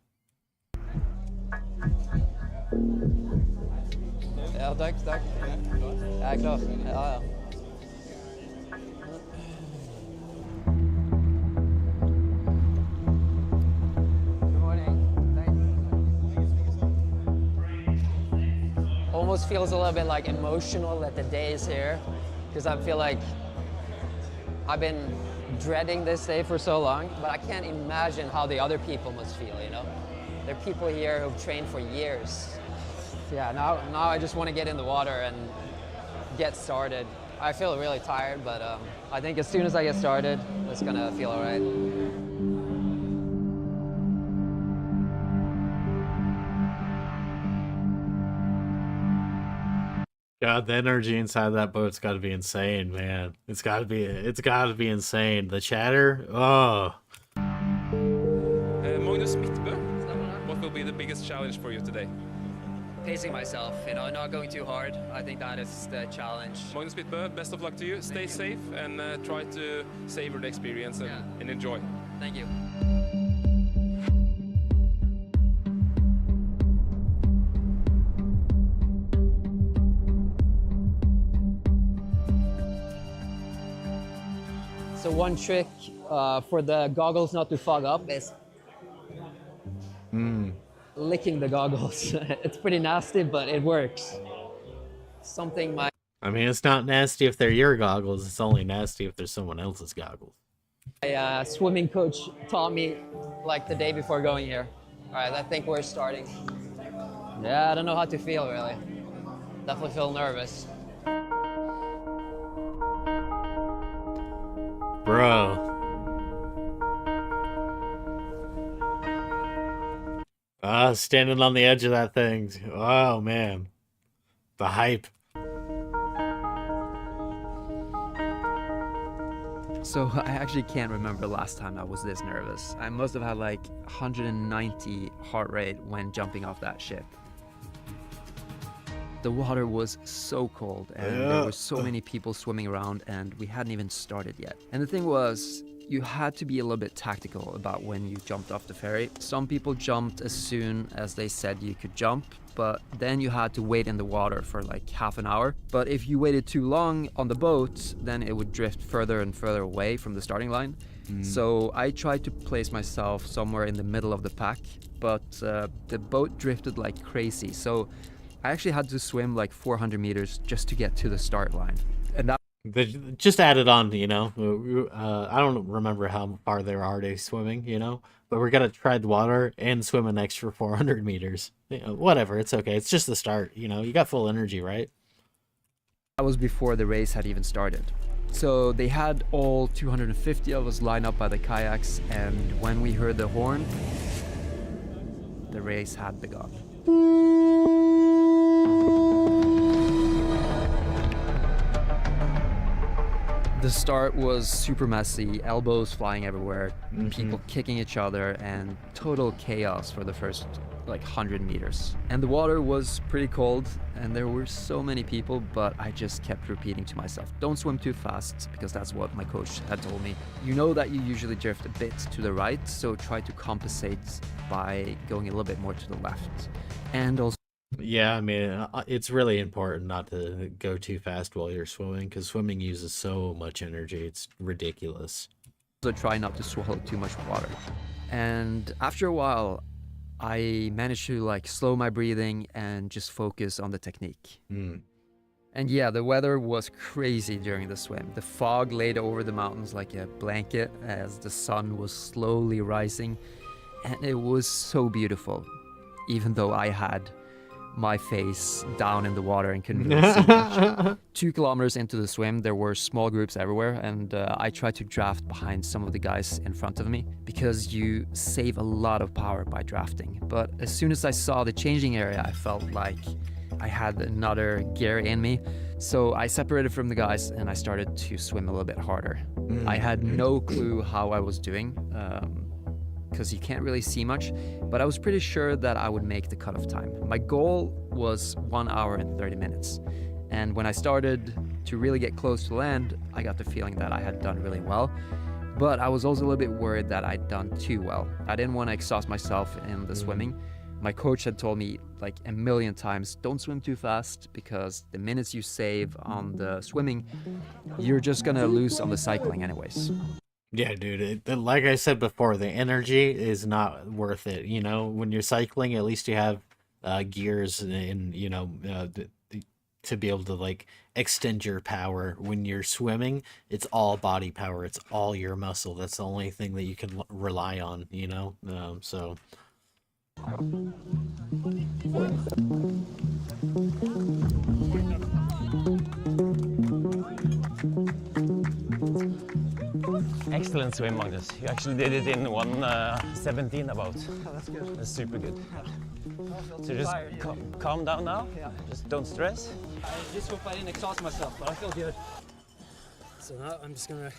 Ja, takk. Jeg er klar. Ja. Almost feels a little bit like emotional that the day is here, because I feel like I've been dreading this day for so long, but I can't imagine how the other people must feel, you know? There are people here who've trained for years. Yeah, now I just want to get in the water and get started. I feel really tired, but I think as soon as I get started, it's gonna feel all right. God, the energy inside that boat's got to be insane, man. It's got to be insane. The chatter, oh. Magnus Midtbø, what will be the biggest challenge for you today? Pacing myself, you know, not going too hard. I think that is the challenge. Magnus Midtbø, best of luck to you. Stay safe and try to savor the experience and enjoy. Thank you. So one trick for the goggles not to fog up is licking the goggles. It's pretty nasty, but it works. I mean, it's not nasty if they're your goggles. It's only nasty if there's someone else's goggles. My swimming coach taught me like the day before going here. All right, I think we're starting. Yeah, I don't know how to feel really. Definitely feel nervous. Bro. Standing on the edge of that thing. Oh, man. The hype. So I actually can't remember the last time I was this nervous. I must have had like 190 heart rate when jumping off that ship. The water was so cold and there were so many people swimming around and we hadn't even started yet. And the thing was, you had to be a little bit tactical about when you jumped off the ferry. Some people jumped as soon as they said you could jump, but then you had to wait in the water for like half an hour. But if you waited too long on the boat, then it would drift further and further away from the starting line. So I tried to place myself somewhere in the middle of the pack, but the boat drifted like crazy. So I actually had to swim like 400 meters just to get to the start line. And that They just added on, you know. I don't remember how far they were already swimming, you know. But we're going to tread water and swim an extra 400 meters. You know, whatever, it's okay. It's just the start, you know. You got full energy, right? That was before the race had even started. So they had all 250 of us lined up by the kayaks, and when we heard the horn, the race had begun. The start was super messy, elbows flying everywhere, people kicking each other, and total chaos for the first like 100 meters. And the water was pretty cold, and there were so many people, but I just kept repeating to myself, don't swim too fast, because that's what my coach had told me. You know that you usually drift a bit to the right, so try to compensate by going a little bit more to the left. And also Yeah, I mean, it's really important not to go too fast while you're swimming, because swimming uses so much energy. It's ridiculous. so try not to swallow too much water. And after a while, I managed to like slow my breathing and just focus on the technique. And yeah, the weather was crazy during the swim. The fog laid over the mountains like a blanket as the sun was slowly rising. And it was so beautiful, even though I had my face down in the water and couldn't really see much. 2 kilometers into the swim, there were small groups everywhere, and I tried to draft behind some of the guys in front of me because you save a lot of power by drafting. But as soon as I saw the changing area, I felt like I had another gear in me. So I separated from the guys and I started to swim a little bit harder. I had no clue how I was doing, because you can't really see much, but I was pretty sure that I would make the cutoff time. My goal was 1 hour and 30 minutes. And when I started to really get close to land, I got the feeling that I had done really well. But I was also a little bit worried that I'd done too well. I didn't want to exhaust myself in the swimming. My coach had told me like a million times, don't swim too fast, because the minutes you save on the swimming, you're just gonna lose on the cycling anyways. Yeah, dude. Like I said before, the energy is not worth it. You know, when you're cycling, at least you have gears and, you know, to be able to like extend your power. When you're swimming, it's all body power. It's all your muscle. That's the only thing that you can rely on, you know? So... Excellent swim, Magnus. You actually did it in 1:17 about. Oh, that's good. That's super good. Yeah. So just calm down now. Yeah. Just don't stress. I just hope I didn't exhaust myself, but I feel good. So now I'm just gonna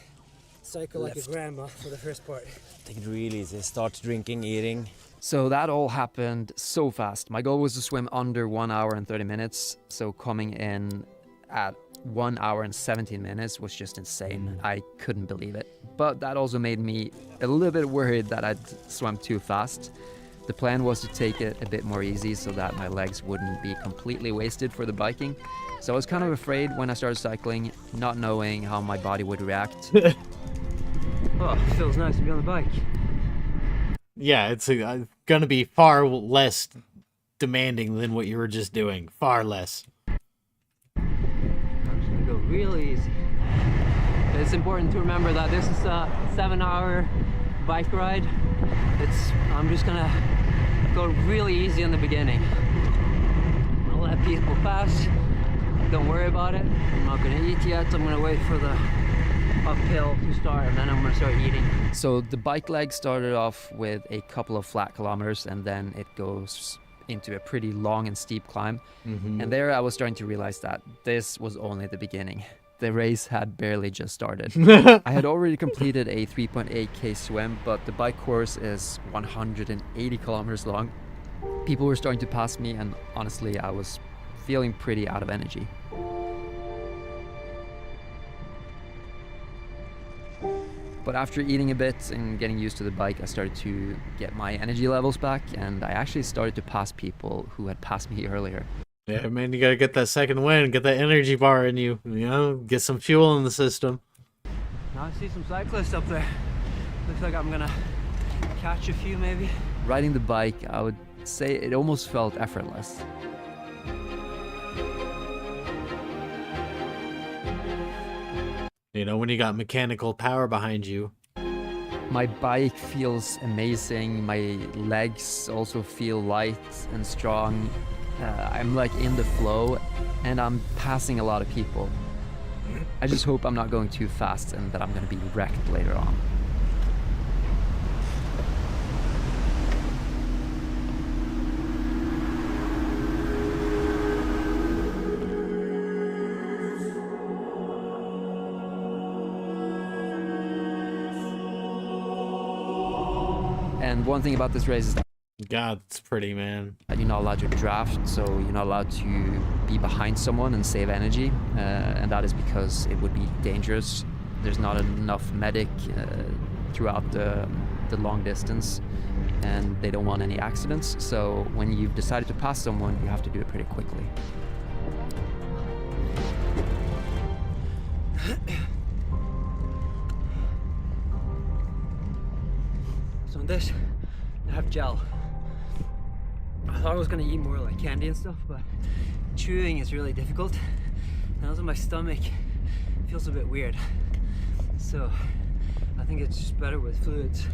cycle like a grandma for the first part. Take it really easy. Start drinking, eating. So that all happened so fast. My goal was to swim under 1 hour and 30 minutes. So coming in at 1 hour and 17 minutes was just insane. I couldn't believe it. But that also made me a little bit worried that I'd swum too fast. The plan was to take it a bit more easy so that my legs wouldn't be completely wasted for the biking. So I was kind of afraid when I started cycling, not knowing how my body would react. Oh, it feels nice to be on the bike. Yeah, it's gonna be far less demanding than what you were just doing. Far less. I'm just gonna go really easy. It's important to remember that this is a 7-hour bike ride. I'm just gonna go really easy in the beginning. I'll let people pass. Don't worry about it. I'm not gonna eat yet. I'm gonna wait for the uphill to start, and then I'm gonna start eating. So the bike leg started off with a couple of flat kilometers, and then it goes into a pretty long and steep climb. And there I was starting to realize that this was only the beginning. The race had barely just started. I had already completed a 3.8k swim, but the bike course is 180 kilometers long. People were starting to pass me, and honestly, I was feeling pretty out of energy. But after eating a bit and getting used to the bike, I started to get my energy levels back, and I actually started to pass people who had passed me earlier. Yeah, man, you gotta get that second win, get that energy bar in you, you know, get some fuel in the system. Now I see some cyclists up there. Looks like I'm gonna catch a few maybe. Riding the bike, I would say it almost felt effortless. You know, when you got mechanical power behind you. My bike feels amazing. My legs also feel light and strong. I'm like in the flow, and I'm passing a lot of people. I just hope I'm not going too fast and that I'm gonna be wrecked later on. And one thing about this race is that God, it's pretty, man. you're not allowed to draft, so you're not allowed to be behind someone and save energy, and that is because it would be dangerous. There's not enough medic throughout the long distance, and they don't want any accidents. So when you've decided to pass someone, you have to do it pretty quickly. So on this, I have gel. I thought I was gonna eat more like candy and stuff, but chewing is really difficult. And also my stomach feels a bit weird. So I think it's just better with fluids.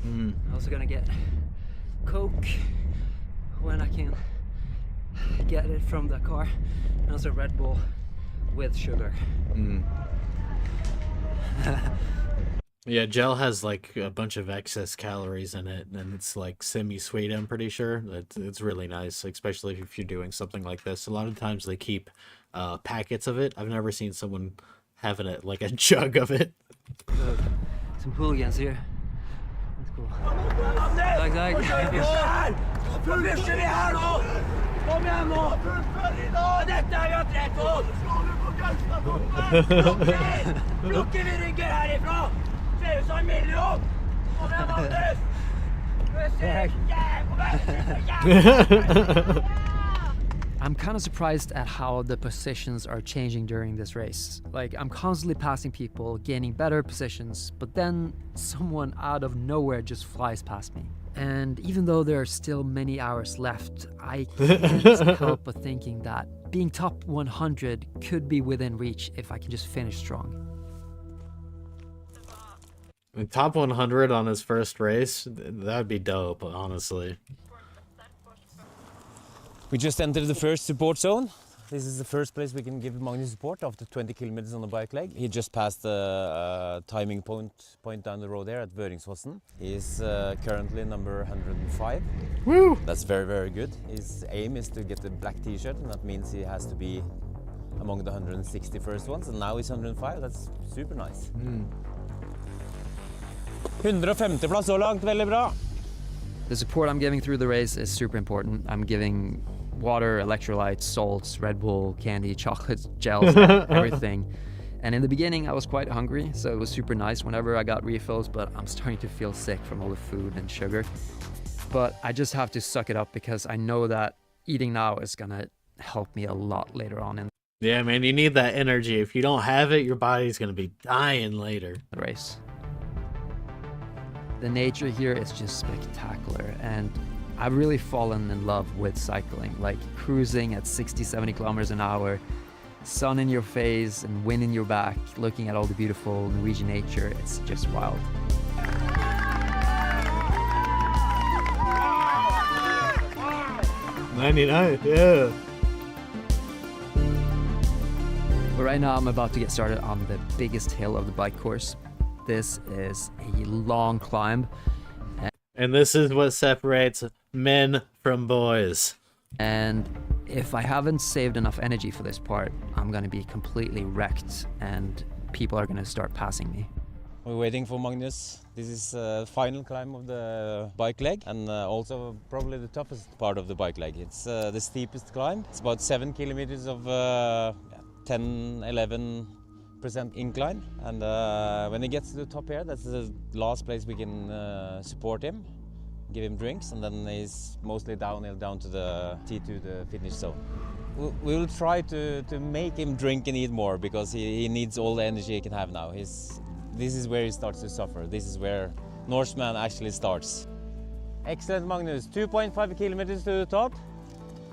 I'm also gonna get Coke when I can get it from the car. And also Red Bull with sugar. Yeah, gel has like a bunch of excess calories in it, and it's like semi-sweet, I'm pretty sure. It's really nice, especially if you're doing something like this. A lot of times they keep packets of it. I've never seen someone having it like a jug of it. Some hooligans here. That's cool. Tack, tack. Kom igjen nå! Fullfør i dag! Dette er vi har trent på! Plukker vi rygger herifra! Ser ut som en million! Kom igjen, Magnus! I'm kind of surprised at how the positions are changing during this race. Like, I'm constantly passing people, gaining better positions, but then someone out of nowhere just flies past me. And even though there are still many hours left, I can't help but thinking that being top 100 could be within reach if I can just finish strong. Top 100 on his first race, that'd be dope, honestly. We just entered the first support zone. This is the first place we can give Magnus support after 20 kilometers on the bike leg. He just passed the timing point down the road there at Vøringsfossen. He is currently number 105. Woo! That's very, very good. His aim is to get the black t-shirt, and that means he has to be among the 160 first ones, and now he's 105. That's super nice. 150 plass så langt, veldig bra. The support I'm giving through the race is super important. I'm giving water, electrolytes, salts, Red Bull, candy, chocolates, gels, everything. And in the beginning, I was quite hungry, so it was super nice whenever I got refills, but I'm starting to feel sick from all the food and sugar. But I just have to suck it up because I know that eating now is gonna help me a lot later on in Yeah, man, you need that energy. If you don't have it, your body's gonna be dying later. the race. The nature here is just spectacular, and I've really fallen in love with cycling, like cruising at 60, 70 kilometers an hour, sun in your face and wind in your back, looking at all the beautiful Norwegian nature. It's just wild. 99, yeah. But right now I'm about to get started on the biggest hill of the bike course. This is a long climb. And this is what separates men from boys. And if I haven't saved enough energy for this part, I'm gonna be completely wrecked and people are gonna start passing me. We're waiting for Magnus. This is the final climb of the bike leg, and also probably the toughest part of the bike leg. It's the steepest climb. It's about 7 kilometers of 10-11% incline, and when he gets to the top here, that's the last place we can support him, give him drinks, and then he's mostly downhill down to the T2, the finish zone. We will try to make him drink and eat more, because he needs all the energy he can have now. This is where he starts to suffer. This is where Norseman actually starts. Excellent, Magnus. 2.5 kilometers to the top.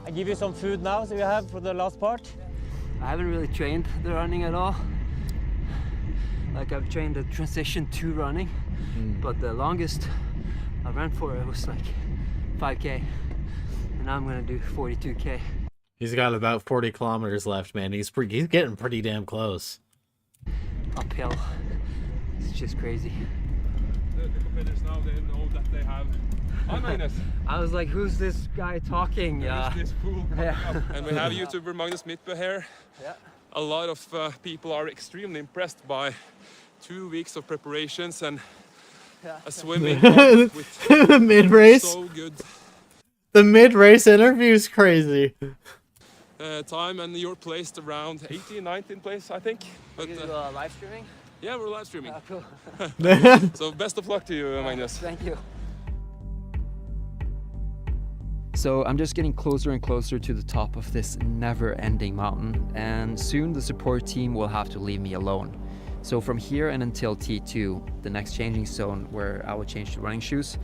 I give you some food now, so you have for the last part. I haven't really trained the running at all. Like, I've trained the transition to running, but the longest I ran for it was like 5K, and now I'm gonna do 42K. He's got about 40 kilometers left, man. He's getting pretty damn close. Uphill. It's just crazy. The competitors now, they know that they have... Hi, Magnus. I was like, who's this guy talking? Who's this fool coming Yeah. up? And we have YouTuber Magnus Midtbø here. Yeah. A lot of people are extremely impressed by 2 weeks of preparations and a swimming part with mid-race. so good The mid-race interview is crazy. time, and you're placed around 18, 19th place, I think. But, You do live streaming? yeah, we're live streaming. Cool. So best of luck to you, Magnus. Thank you. So I'm just getting closer and closer to the top of this never-ending mountain, and soon the support team will have to leave me alone. So from here and until T2, the next changing zone where I will change to running shoes,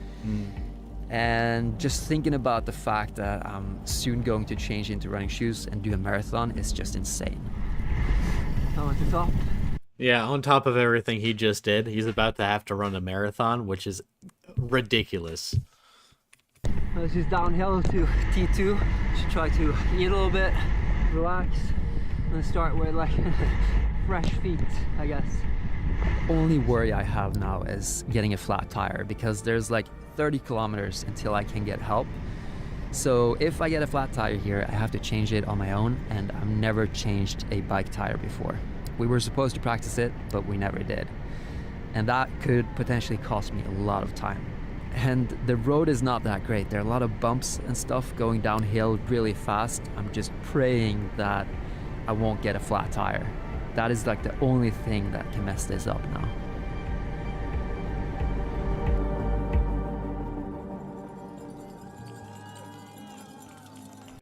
and just thinking about the fact that I'm soon going to change into running shoes and do a marathon is just insane. I'm at the top. Yeah, on top of everything he just did, he's about to have to run a marathon, which is ridiculous. This is downhill to T2. Should try to eat a little bit, relax, and start with like fresh feet, I guess. Only worry I have now is getting a flat tire because there's like 30 kilometers until I can get help. So if I get a flat tire here, I have to change it on my own, and I've never changed a bike tire before. We were supposed to practice it, but we never did. And that could potentially cost me a lot of time. And the road is not that great. There are a lot of bumps and stuff going downhill really fast. I'm just praying that I won't get a flat tire. That is like the only thing that can mess this up now.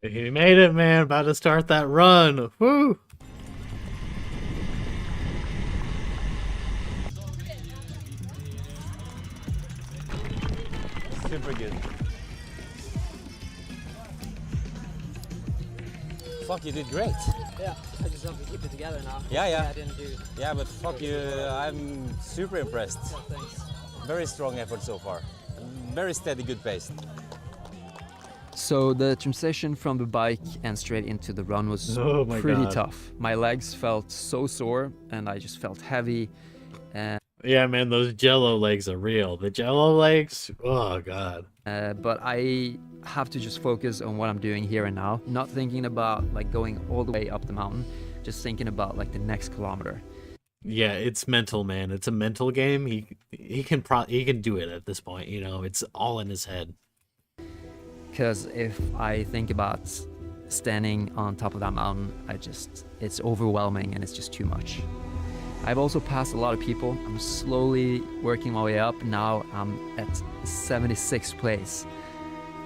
You made it, man. About to start that run. Woo! Super good. Fuck, you did great. Yeah, I just have to keep it together now. Yeah. I didn't do. Yeah, but fuck you, I'm super impressed. Yeah, thanks. Very strong effort so far. Very steady, good pace. So the transition from the bike and straight into the run was pretty tough. My legs felt so sore and I just felt heavy. And yeah, man, those Jello legs are real. The Jello legs, oh god. But I have to just focus on what I'm doing here and now, not thinking about like going all the way up the mountain, just thinking about like the next kilometer. Yeah, it's mental, man. It's a mental game. He can do it at this point. You know, it's all in his head. Because if I think about standing on top of that mountain, it's overwhelming and it's just too much. I've also passed a lot of people. I'm slowly working my way up. Now I'm at 76th place,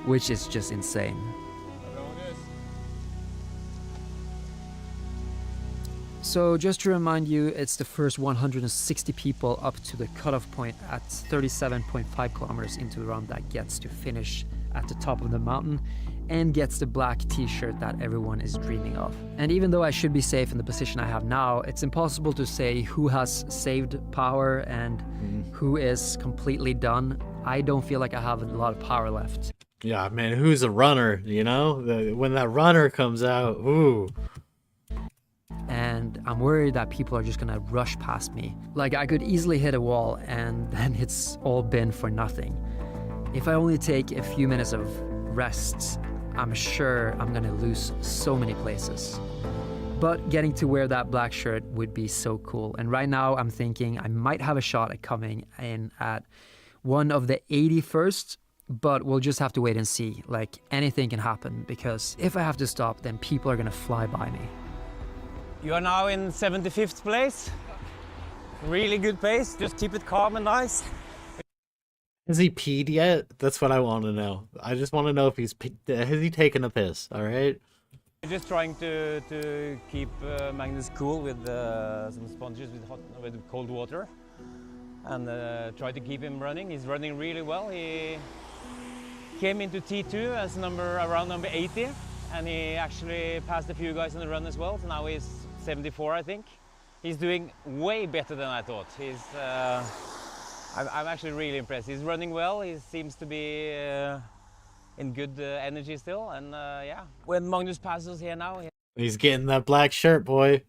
which is just insane. So just to remind you, it's the first 160 people up to the cutoff point at 37.5 kilometers into the run that gets to finish at the top of the mountain and gets the black t-shirt that everyone is dreaming of. And even though I should be safe in the position I have now, it's impossible to say who has saved power and who is completely done. I don't feel like I have a lot of power left. Yeah, man, who's a runner, you know? When that runner comes out, ooh. And I'm worried that people are just gonna rush past me. Like I could easily hit a wall and then it's all been for nothing. If I only take a few minutes of rest, I'm sure I'm gonna lose so many places. But getting to wear that black shirt would be so cool. And right now I'm thinking I might have a shot at coming in at one of the 81st, but we'll just have to wait and see. Like anything can happen because if I have to stop, then people are gonna fly by me. You are now in 75th place. Really good pace. Just keep it calm and nice. Has he peed yet? That's what I want to know. I just want to know if has he taken a piss, all right? We're just trying to keep Magnus cool with some sponges with cold water and try to keep him running. He's running really well. He came into T2 as around number 80 and he actually passed a few guys in the run as well. So now he's 74, I think. He's doing way better than I thought. I'm actually really impressed. He's running well. He seems to be in good energy still. And yeah, when Magnus passes here now, he's getting that black shirt, boy.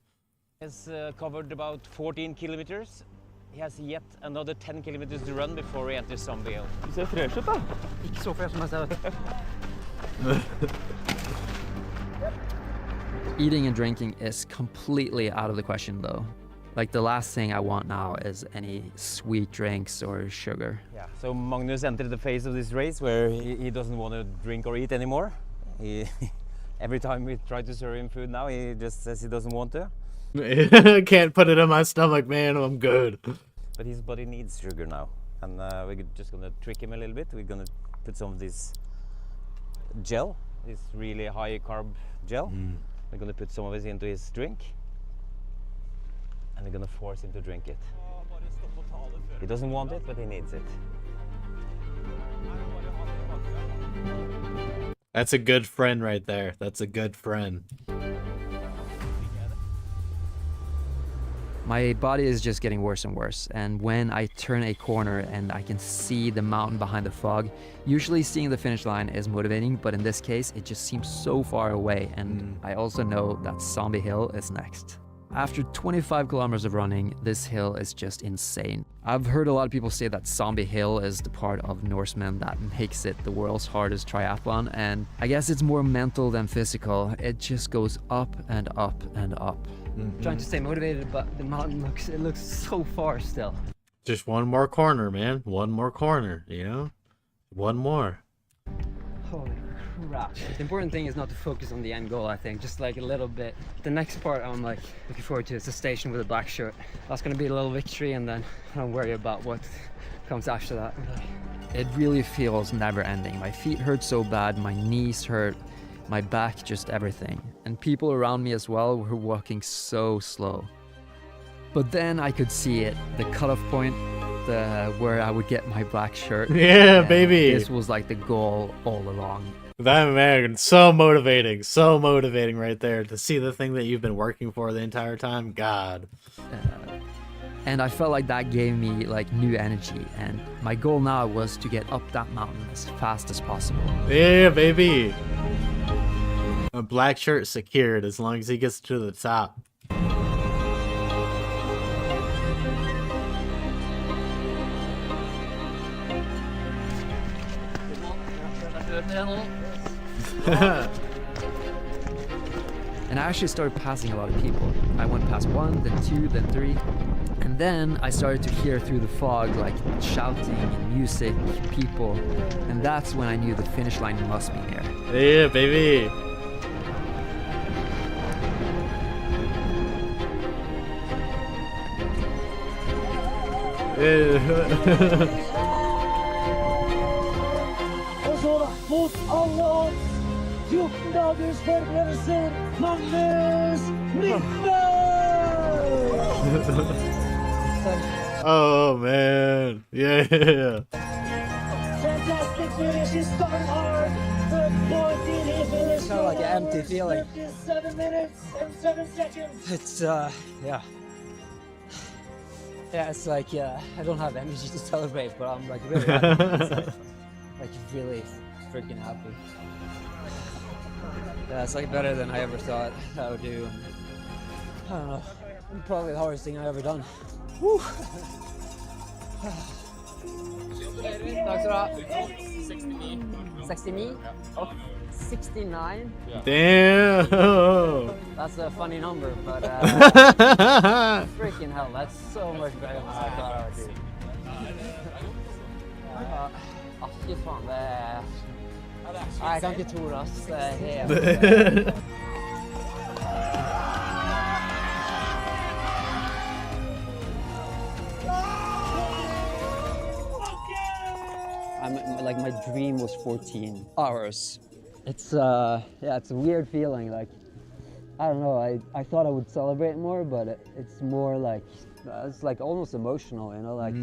He has covered about 14 kilometers. He has yet another 10 kilometers to run before he enters Zombie Hill. Du ser fresh ut da. Ikke så fresh som jeg ser. Eating and drinking is completely out of the question though. Like the last thing I want now is any sweet drinks or sugar. Yeah, so Magnus entered the phase of this race where he doesn't want to drink or eat anymore. Every time we try to serve him food now, he just says he doesn't want to. Can't put it in my stomach, man. I'm good. But his body needs sugar now. And we're just going to trick him a little bit. We're going to put some of this gel, this really high carb gel. We're going to put some of it into his drink. And we're going to force him to drink it. He doesn't want it, but he needs it. That's a good friend right there. That's a good friend. My body is just getting worse and worse, and when I turn a corner and I can see the mountain behind the fog, usually seeing the finish line is motivating, but in this case it just seems so far away, and I also know that Zombie Hill is next. After 25 kilometers of running, this hill is just insane. I've heard a lot of people say that Zombie Hill is the part of Norseman that makes it the world's hardest triathlon, and I guess it's more mental than physical. It just goes up and up and up. Trying to stay motivated, but the mountain looks so far still. Just one more corner, man. One more corner, you know? One more. Holy crap. The important thing is not to focus on the end goal, I think, just like a little bit. The next part I'm like looking forward to is the station with a black shirt. That's gonna be a little victory, and then I don't worry about what comes after that. It really feels never ending. My feet hurt so bad, my knees hurt, my back, just everything. And people around me as well were walking so slow. But then I could see it, the cutoff point, where I would get my black shirt. Yeah, And baby. This was like the goal all along. That, man, so motivating right there to see the thing that you've been working for the entire time. God. And I felt like that gave me like new energy, and my goal now was to get up that mountain as fast as possible. Yeah, baby. A black shirt secured as long as he gets to the top. And I actually started passing a lot of people. I went past 1, then 2, then 3. And then I started to hear through the fog like shouting and music, people. And that's when I knew the finish line must be near. Yeah, baby. Og så da, mot alle odds, 14 dagers forberedelser, Magnus Oh, man. Yeah. Fantastic finish, he started hard, but boy did he finish It's kind of like an empty feeling. 37 minutes and 7 seconds. It's yeah. Yeah, it's like I don't have energy to celebrate, but I'm like really happy. Like really freaking happy. Yeah, it's like better than I ever thought I would do. I don't know. Probably the hardest thing I've ever done. Woo. Takk skal du ha. 69? Oh, 69? Damn. That's a funny number, but freaking hell, that's so much better than I thought I would do. Fy faen, det Nei, jeg kan ikke tro det, ass. Det helt like my dream was 14 hours. It's yeah, it's a weird feeling. Like I don't know. I thought I would celebrate more, but it's more like it's like almost emotional, you know, like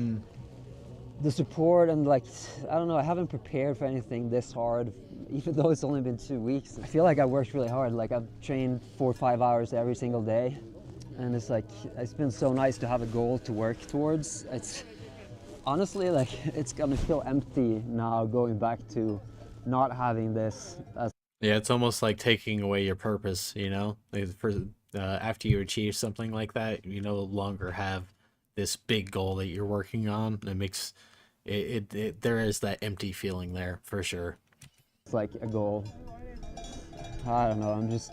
the support and like I don't know. I haven't prepared for anything this hard, even though it's only been 2 weeks. I feel like I worked really hard. Like I've trained 4 or 5 hours every single day, and it's like it's been so nice to have a goal to work towards. It's honestly, like, it's gonna feel empty now going back to not having this. Yeah, it's almost like taking away your purpose, you know? After you achieve something like that, you no longer have this big goal that you're working on. It makes it there is that empty feeling there for sure. It's like a goal. I don't know, I'm just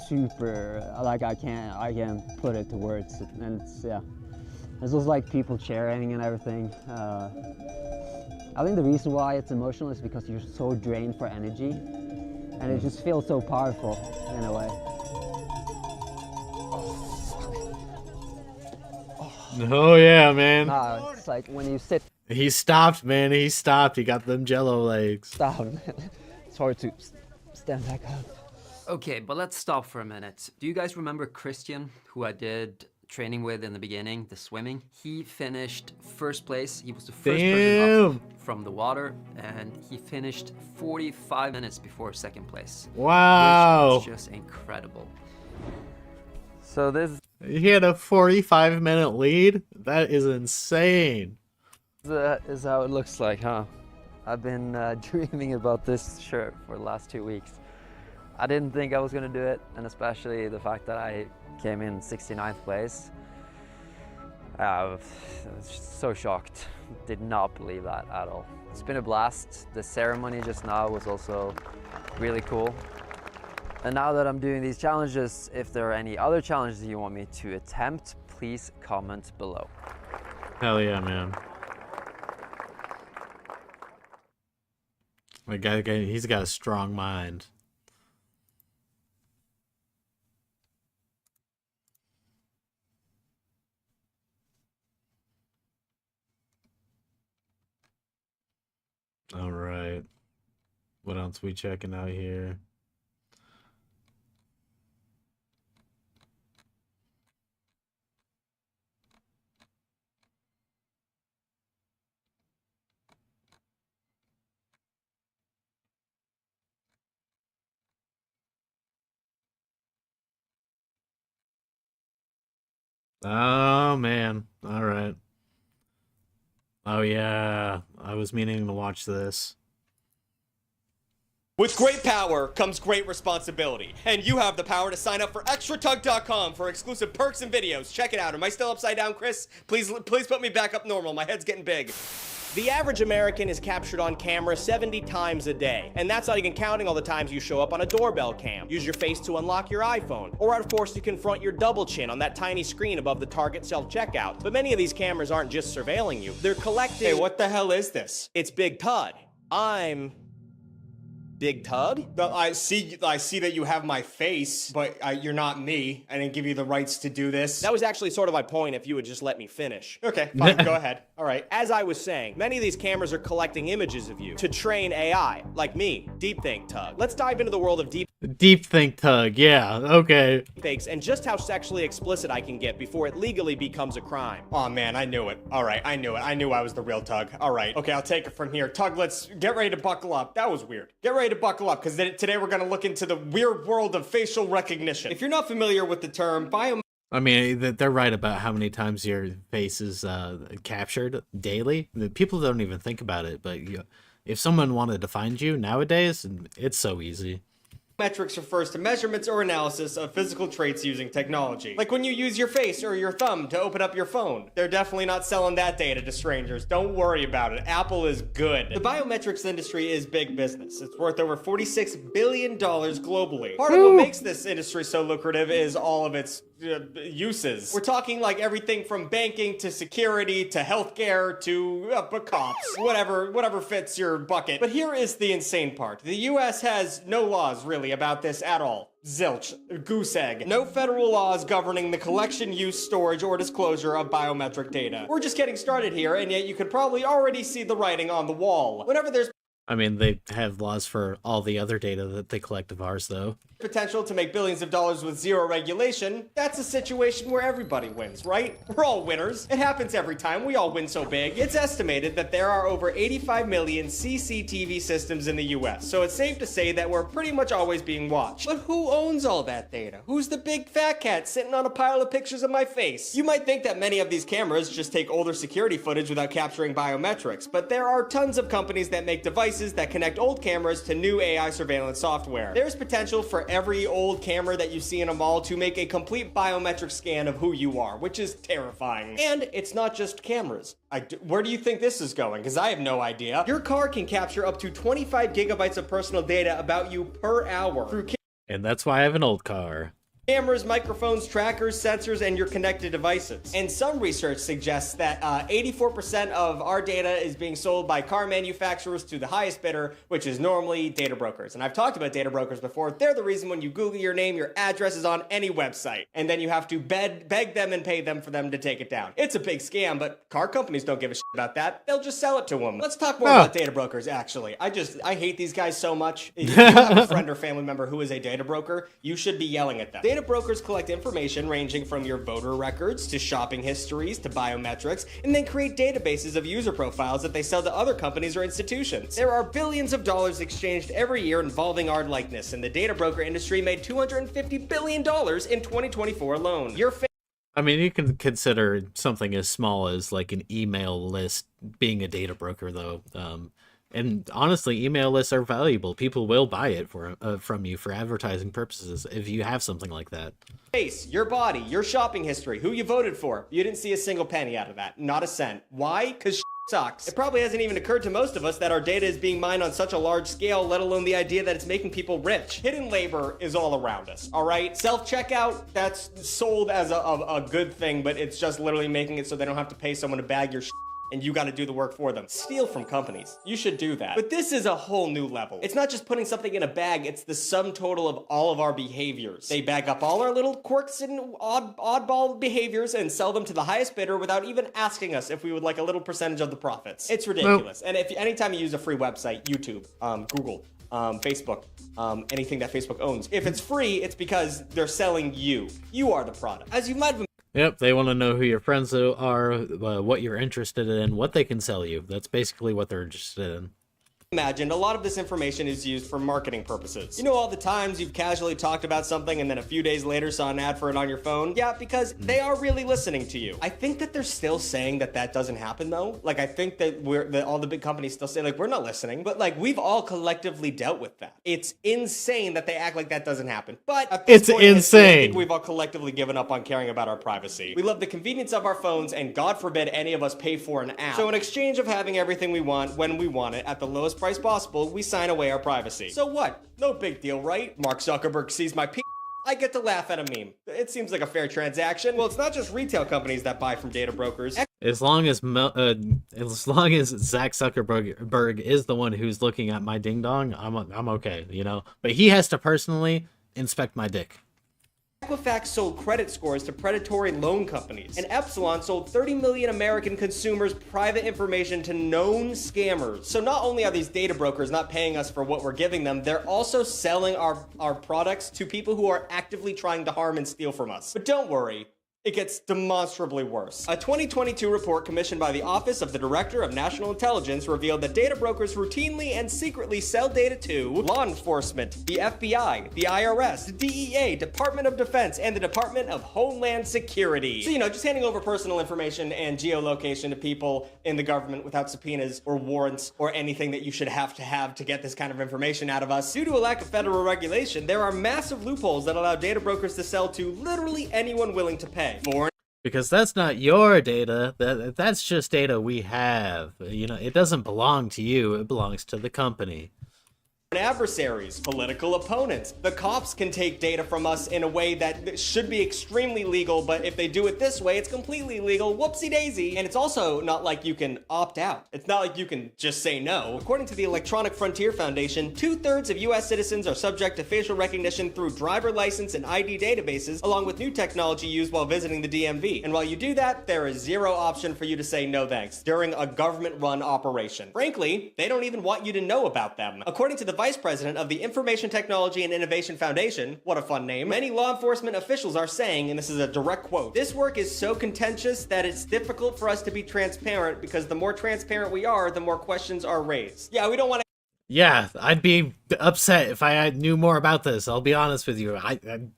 super, like I can't put it to words, and it's, yeah. It's just like people cheering and everything. I think the reason why it's emotional is because you're so drained for energy, and it just feels so powerful in a way. Oh yeah, man. Nah, it's like when you sit He stopped, man. He stopped. He got them jello legs. down, it's hard to stand back up. Okay, but let's stop for a minute. Do you guys remember Christian, who I did training with in the beginning, the swimming? He finished first place. He was the first person up from the water, and he finished 45 minutes before second place. Wow. Which is just incredible. So this He had a 45-minute lead? That is insane. is how it looks like, huh? I've been dreaming about this shirt for the last 2 weeks. I didn't think I was going to do it, and especially the fact that I came in 69th place. I was so shocked. Did not believe that at all. It's been a blast. The ceremony just now was also really cool. And now that I'm doing these challenges, if there are any other challenges you want me to attempt, please comment below. Hell yeah, man. The guy, he's got a strong mind. All right. What else we checking out here? Oh man. All right. Oh yeah. I was meaning to watch this. With great power comes great responsibility, and you have the power to sign up for extratug.com for exclusive perks and videos. Check it out. Am I still upside down, Chris? Please put me back up normal. My head's getting big. The average American is captured on camera 70 times a day, and that's not even counting all the times you show up on a doorbell cam, use your face to unlock your iPhone, or are forced to confront your double chin on that tiny screen above the Target self-checkout. But many of these cameras aren't just surveilling you, they're collecting— Hey, what the hell is this? It's Big Tug. I'm Big Tug? I see that you have my face, but you're not me. I didn't give you the rights to do this. That was actually sort of my point, if you would just let me finish. Okay, fine, go ahead. All right. As I was saying, many of these cameras are collecting images of you to train AI, like me, Deepfake Tug. Let's dive into the world of Deepfake Tug, yeah, okay. deepfakes and just how sexually explicit I can get before it legally becomes a crime. Oh man, I knew it. All right, I knew it. I knew I was the real Tug. All right, okay, I'll take it from here. Tug, let's get ready to buckle up. That was weird. Get ready to buckle up, because today we're going to look into the weird world of facial recognition. If you're not familiar with the term I mean, they're right about how many times your face is captured daily. People don't even think about it, but if someone wanted to find you nowadays, it's so easy. Biometrics refers to measurements or analysis of physical traits using technology. Like when you use your face or your thumb to open up your phone. They're definitely not selling that data to strangers. Don't worry about it. Apple is good. The biometrics industry is big business. It's worth over $46 billion globally. Part of what makes this industry so lucrative is all of its uses. We're talking like everything from banking to security to healthcare to cops. Whatever fits your bucket. But here is the insane part. The US has no laws really about this at all. Zilch. Goose egg. No federal laws governing the collection, use, storage, or disclosure of biometric data. We're just getting started here, and yet you could probably already see the writing on the wall. Whenever there's I mean, they have laws for all the other data that they collect of ours, though. potential to make billions of dollars with zero regulation, that's a situation where everybody wins, right? We're all winners. It happens every time. We all win so big. It's estimated that there are over 85 million CCTV systems in the US, so it's safe to say that we're pretty much always being watched. But who owns all that data? Who's the big fat cat sitting on a pile of pictures of my face? You might think that many of these cameras just take older security footage without capturing biometrics, but there are tons of companies that make devices that connect old cameras to new AI surveillance software. There's potential for every old camera that you see in a mall to make a complete biometric scan of who you are, which is terrifying. And it's not just cameras. Where do you think this is going? Because I have no idea. Your car can capture up to 25 gigabytes of personal data about you per hour through And that's why I have an old car. cameras, microphones, trackers, sensors, and your connected devices. And some research suggests that 84% of our data is being sold by car manufacturers to the highest bidder, which is normally data brokers. And I've talked about data brokers before. They're the reason when you Google your name, your address is on any website. And then you have to beg them and pay them for them to take it down. It's a big scam, but car companies don't give a shit about that. They'll just sell it to them. Let's talk more about data brokers, actually. I hate these guys so much. If you have a friend or family member who is a data broker, you should be yelling at them. Data brokers collect information ranging from your voter records to shopping histories to biometrics, and then create databases of user profiles that they sell to other companies or institutions. There are billions of dollars exchanged every year involving our likeness, and the data broker industry made $250 billion in 2024 alone. I mean, you can consider something as small as like an email list being a data broker, though. And honestly, email lists are valuable. People will buy it from you for advertising purposes if you have something like that. Face, your body, your shopping history, who you voted for. You didn't see a single penny out of that. Not a cent. Why? Because sucks. It probably hasn't even occurred to most of us that our data is being mined on such a large scale, let alone the idea that it's making people rich. Hidden labor is all around us, all right? Self-checkout, that's sold as a good thing, but it's just literally making it so they don't have to pay someone to bag your and you gotta do the work for them. Steal from companies. You should do that. But this is a whole new level. It's not just putting something in a bag, it's the sum total of all of our behaviors. They bag up all our little quirks and oddball behaviors and sell them to the highest bidder without even asking us if we would like a little percentage of the profits. It's ridiculous. And if anytime you use a free website, YouTube, Google, Facebook, anything that Facebook owns, if it's free, it's because they're selling you. You are the product. As you might have. Yep, they want to know who your friends are, what you're interested in, what they can sell you. That's basically what they're interested in. Imagined, a lot of this information is used for marketing purposes. You know all the times you've casually talked about something and then a few days later saw an ad for it on your phone? Yeah, because they are really listening to you. I think that they're still saying that that doesn't happen though. Like I think that all the big companies still say like we're not listening, but like we've all collectively dealt with that. It's insane that they act like that doesn't happen. But at this point in history, I think we've all collectively given up on caring about our privacy. We love the convenience of our phones and God forbid any of us pay for an app. So in exchange of having everything we want when we want it at the lowest price possible, we sign away our privacy. So what? No big deal, right? Mark Zuckerberg sees my I get to laugh at a meme. It seems like a fair transaction. Well, it's not just retail companies that buy from data brokers. As long as Zach Zuckerberg is the one who's looking at my ding dong, I'm okay, you know. But he has to personally inspect my dick. Equifax sold credit scores to predatory loan companies, and Epsilon sold 30 million American consumers' private information to known scammers. So not only are these data brokers not paying us for what we're giving them, they're also selling our products to people who are actively trying to harm and steal from us. But don't worry. It gets demonstrably worse. A 2022 report commissioned by the Office of the Director of National Intelligence revealed that data brokers routinely and secretly sell data to law enforcement, the FBI, the IRS, the DEA, Department of Defense, and the Department of Homeland Security. So, you know, just handing over personal information and geolocation to people in the government without subpoenas or warrants or anything that you should have to get this kind of information out of us. Due to a lack of federal regulation, there are massive loopholes that allow data brokers to sell to literally anyone willing to pay. Because that's not your data, that's just data we have. You know, it doesn't belong to you, it belongs to the company. Adversaries, political opponents. The cops can take data from us in a way that should be extremely legal, but if they do it this way, it's completely illegal. Whoopsie daisy. And it's also not like you can opt out. It's not like you can just say no. According to the Electronic Frontier Foundation, 2/3 of US citizens are subject to facial recognition through driver license and ID databases, along with new technology used while visiting the DMV. And while you do that, there is zero option for you to say no thanks during a government-run operation. Frankly, they don't even want you to know about them. According to the Vice President of the Information Technology and Innovation Foundation, what a fun name, many law enforcement officials are saying, and this is a direct quote, "This work is so contentious that it's difficult for us to be transparent because the more transparent we are, the more questions are raised." Yeah, we don't want to. Yeah, I'd be upset if I knew more about this. I'll be honest with you.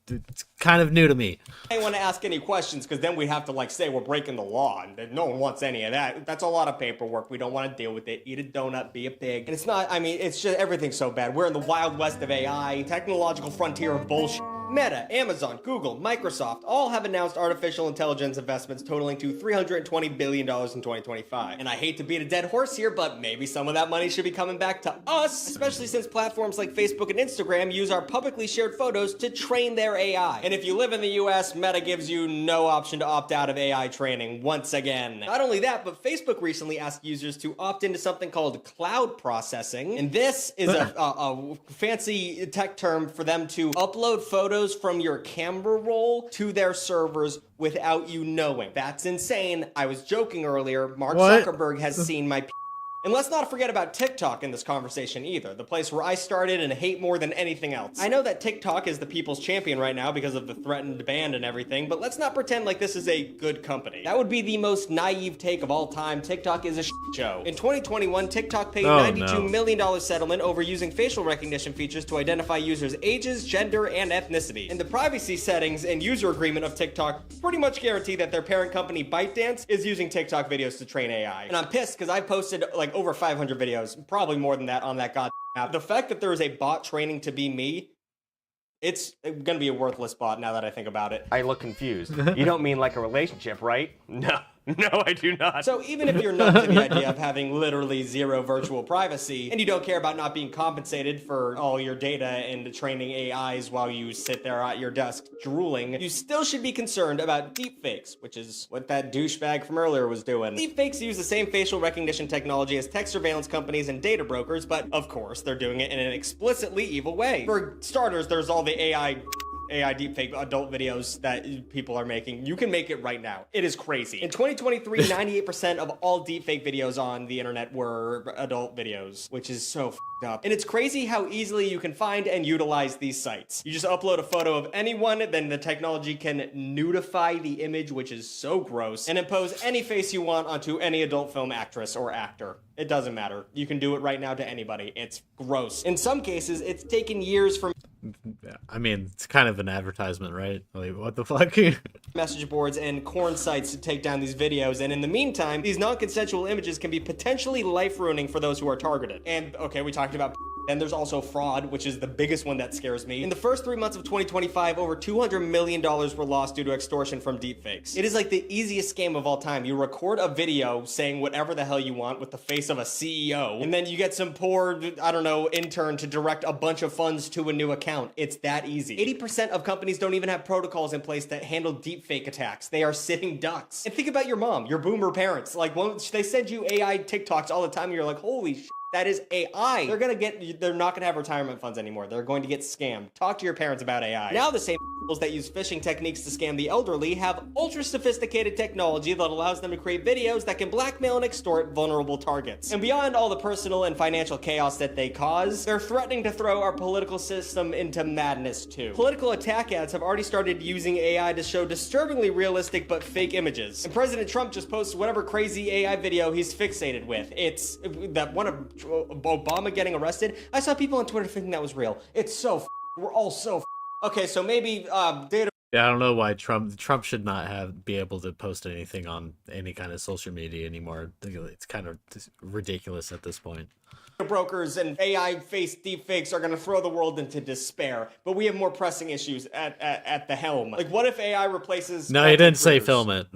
It's kind of new to me. I don't want to ask any questions because then we'd have to like say we're breaking the law, and no one wants any of that. That's a lot of paperwork. We don't want to deal with it. Eat a donut, be a pig. And it's not, I mean, it's just everything's so bad. We're in the wild west of AI, technological frontier of bullshit. Meta, Amazon, Google, Microsoft all have announced artificial intelligence investments totaling to $320 billion in 2025. And I hate to beat a dead horse here, but maybe some of that money should be coming back to us, especially since platforms like Facebook and Instagram use our publicly shared photos to train their AI. And if you live in the US, Meta gives you no option to opt out of AI training once again. Not only that, but Facebook recently asked users to opt into something called cloud processing. And this is a fancy tech term for them to upload photos from your camera roll to their servers without you knowing. That's insane. I was joking earlier. Mark Zuckerberg has seen my And let's not forget about TikTok in this conversation either, the place where I started and hate more than anything else. I know that TikTok is the people's champion right now because of the threatened ban and everything, but let's not pretend like this is a good company. That would be the most naive take of all time. TikTok is a show. In 2021, TikTok paid $92 million settlement over using facial recognition features to identify users' ages, gender, and ethnicity. And the privacy settings and user agreement of TikTok pretty much guarantee that their parent company ByteDance is using TikTok videos to train AI. And I'm pissed because I posted like over 500 videos, probably more than that on that goddamn app. The fact that there is a bot training to be me, it's gonna be a worthless bot now that I think about it. I look confused. You don't mean like a relationship, right? No. No, I do not. So even if you're not to the idea of having literally zero virtual privacy, and you don't care about not being compensated for all your data and training AIs while you sit there at your desk drooling, you still should be concerned about deepfakes, which is what that douchebag from earlier was doing. Deepfakes use the same facial recognition technology as tech surveillance companies and data brokers, but of course, they're doing it in an explicitly evil way. For starters, there's all the AI deepfake adult videos that people are making. You can make it right now. It is crazy. In 2023, 98% of all deepfake videos on the internet were adult videos, which is so f***ed up. And it's crazy how easily you can find and utilize these sites. You just upload a photo of anyone, then the technology can nudify the image, which is so gross, and impose any face you want onto any adult film actress or actor. It doesn't matter. You can do it right now to anybody. It's gross. In some cases, it's taken years from I mean, it's kind of an advertisement, right? Like, what the fuck? message boards and corn sites to take down these videos, and in the meantime, these non-consensual images can be potentially life-ruining for those who are targeted. And, okay, we talked about and there's also fraud, which is the biggest one that scares me. In the first 3 months of 2025, over $200 million were lost due to extortion from deepfakes. It is like the easiest scam of all time. You record a video saying whatever the hell you want with the face of a CEO, and then you get some poor, I don't know, intern to direct a bunch of funds to a new account. It's that easy. 80% of companies don't even have protocols in place that handle deepfake attacks. They are sitting ducks. And think about your mom, your boomer parents. Like, when they send you AI TikToks all the time, and you're like, holy shit. That is AI. They're not gonna have retirement funds anymore. They're going to get scammed. Talk to your parents about AI. Now the same that use phishing techniques to scam the elderly have ultra sophisticated technology that allows them to create videos that can blackmail and extort vulnerable targets. And beyond all the personal and financial chaos that they cause, they're threatening to throw our political system into madness too. Political attack ads have already started using AI to show disturbingly realistic but fake images. And President Trump just posts whatever crazy AI video he's fixated with. It's that one of Obama getting arrested. I saw people on Twitter thinking that was real. It's so we're all so okay, so maybe data. Yeah, I don't know why Trump should not be able to post anything on any kind of social media anymore. It's kind of ridiculous at this point. Brokers and AI-based deepfakes are going to throw the world into despair, but we have more pressing issues at the helm. Like, what if AI replaces? No, he didn't say film it.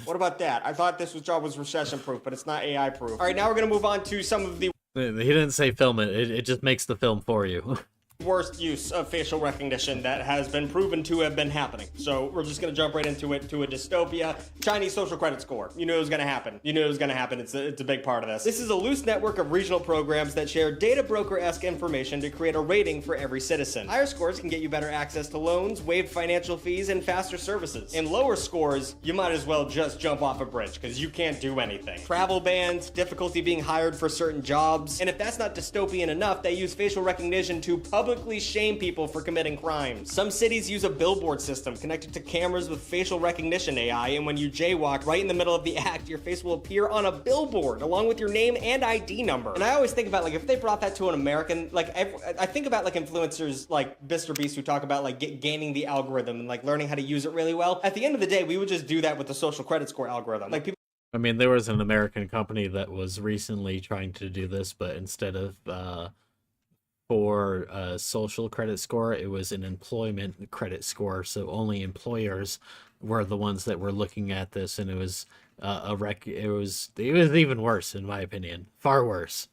What about that? I thought this job was recession-proof, but it's not AI-proof. All right, now we're going to move on to some of the. He didn't say film it. It just makes the film for you. Worst use of facial recognition that has been proven to have been happening. So we're just gonna jump right into it, to a dystopia. Chinese social credit score. You knew it was gonna happen. You knew it was gonna happen. It's a big part of this. This is a loose network of regional programs that share data broker-esque information to create a rating for every citizen. Higher scores can get you better access to loans, waived financial fees, and faster services. In lower scores, you might as well just jump off a bridge because you can't do anything. Travel bans, difficulty being hired for certain jobs, and if that's not dystopian enough, they use facial recognition to publicly shame people for committing crimes. Some cities use a billboard system connected to cameras with facial recognition AI, and when you jaywalk right in the middle of the act, your face will appear on a billboard along with your name and ID number. And I always think about, like, if they brought that to an American, like, I think about, like, influencers like Mr. Beast who talk about, like, gaining the algorithm and, like, learning how to use it really well. At the end of the day, we would just do that with the social credit score algorithm. Like, people. I mean, there was an American company that was recently trying to do this, but instead of for a social credit score, it was an employment credit score. So only employers were the ones that were looking at this, and it was it was even worse, in my opinion. Far worse.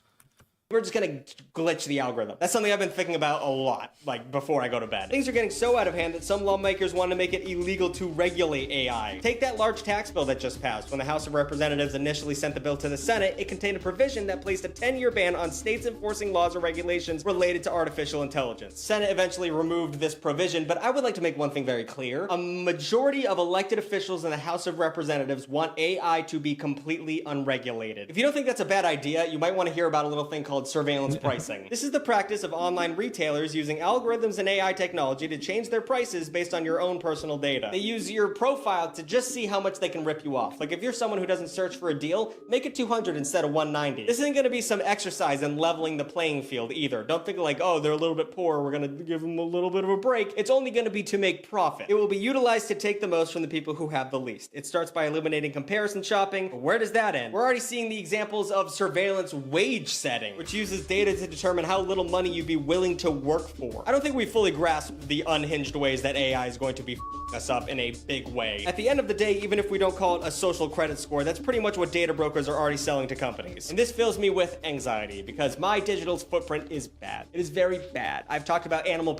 We're just gonna glitch the algorithm. That's something I've been thinking about a lot, like, before I go to bed. Things are getting so out of hand that some lawmakers want to make it illegal to regulate AI. Take that large tax bill that just passed. When the House of Representatives initially sent the bill to the Senate, it contained a provision that placed a 10-year ban on states enforcing laws or regulations related to artificial intelligence. Senate eventually removed this provision, but I would like to make one thing very clear. A majority of elected officials in the House of Representatives want AI to be completely unregulated. If you don't think that's a bad idea, you might want to hear about a little thing called called surveillance pricing. This is the practice of online retailers using algorithms and AI technology to change their prices based on your own personal data. They use your profile to just see how much they can rip you off. Like if you're someone who doesn't search for a deal, make it 200 instead of 190. This isn't going to be some exercise in leveling the playing field either. Don't think like, oh, they're a little bit poor, we're going to give them a little bit of a break. It's only going to be to make profit. It will be utilized to take the most from the people who have the least. It starts by eliminating comparison shopping, but where does that end? We're already seeing the examples of surveillance wage setting, which uses data to determine how little money you'd be willing to work for. I don't think we fully grasp the unhinged ways that AI is going to be f***ing us up in a big way. At the end of the day, even if we don't call it a social credit score, that's pretty much what data brokers are already selling to companies. And this fills me with anxiety because my digital footprint is bad. It is very bad. I've talked about animal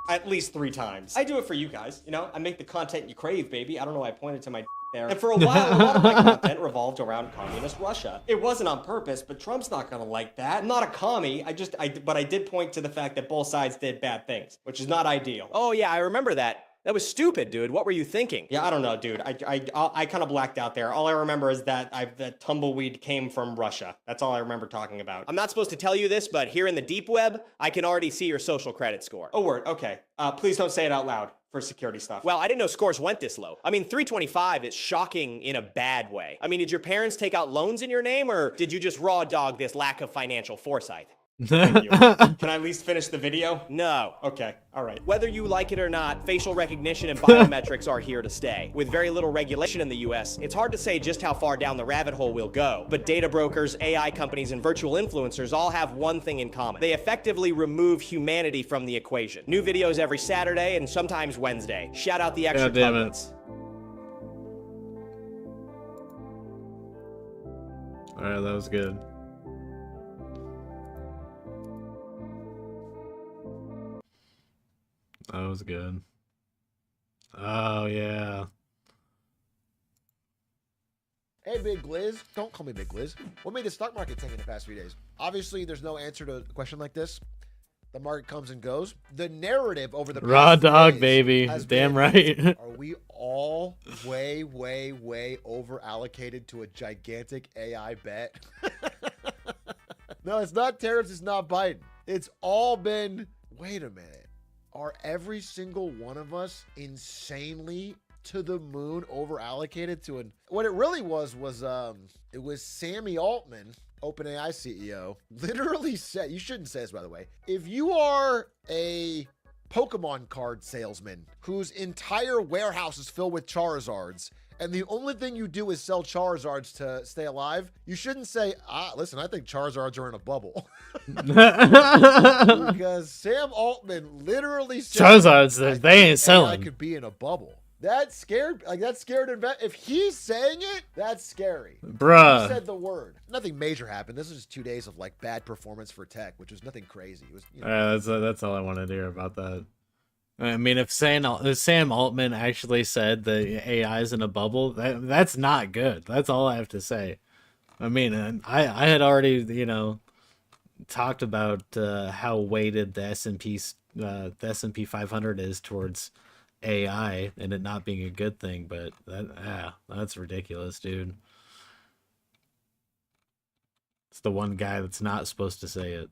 at least 3 times. I do it for you guys, you know? I make the content you crave, baby. I don't know why I pointed to my there. And for a while, a lot of my content revolved around communist Russia. It wasn't on purpose, but Trump's not gonna like that. I'm not a commie. But I did point to the fact that both sides did bad things, which is not ideal. Oh yeah, I remember that. That was stupid, dude. What were you thinking? Yeah, I don't know, dude. I kind of blacked out there. All I remember is that that tumbleweed came from Russia. That's all I remember talking about. I'm not supposed to tell you this, but here in the deep web, I can already see your social credit score. Oh, word. Okay. Please don't say it out loud for security stuff. Well, I didn't know scores went this low. I mean, 325 is shocking in a bad way. I mean, did your parents take out loans in your name, or did you just raw dog this lack of financial foresight? Thank you. Can I at least finish the video? No. Okay, all right. Whether you like it or not, facial recognition and biometrics are here to stay. With very little regulation in the US, it's hard to say just how far down the rabbit hole we'll go. But data brokers, AI companies, and virtual influencers all have one thing in common. They effectively remove humanity from the equation. New videos every Saturday and sometimes Wednesday. Shout out the extra tuggets. All right, that was good. That was good. Oh, yeah. Hey, Big Gliz. Don't call me Big Gliz. What made the stock market tank in the past few days? Obviously, there's no answer to a question like this. The market comes and goes. The narrative over the past Raw few dog, days baby. has Damn been, right. Are we all way over allocated to a gigantic AI bet? No, it's not tariffs. It's not Biden. It's all been, wait a minute. Are every single one of us insanely to the moon over allocated to what it really was it was Sammy Altman, OpenAI CEO, literally said, you shouldn't say this by the way, if you are a Pokemon card salesman whose entire warehouse is filled with Charizards and the only thing you do is sell Charizards to stay alive, you shouldn't say, listen, I think Charizards are in a bubble. Because Sam Altman literally said Charizards, they ain't selling. I could be in a bubble. That scared if he's saying it, that's scary. Bruh. He said the word. Nothing major happened. This was just 2 days of like bad performance for tech, which was nothing crazy. It was, you know, That's all I wanted to hear about that. I mean, if Sam Altman actually said the AI is in a bubble, that's not good. That's all I have to say. I mean, I had already, you know, talked about how weighted the S&P 500 is towards AI and it not being a good thing, but that's ridiculous, dude. It's the one guy that's not supposed to say it.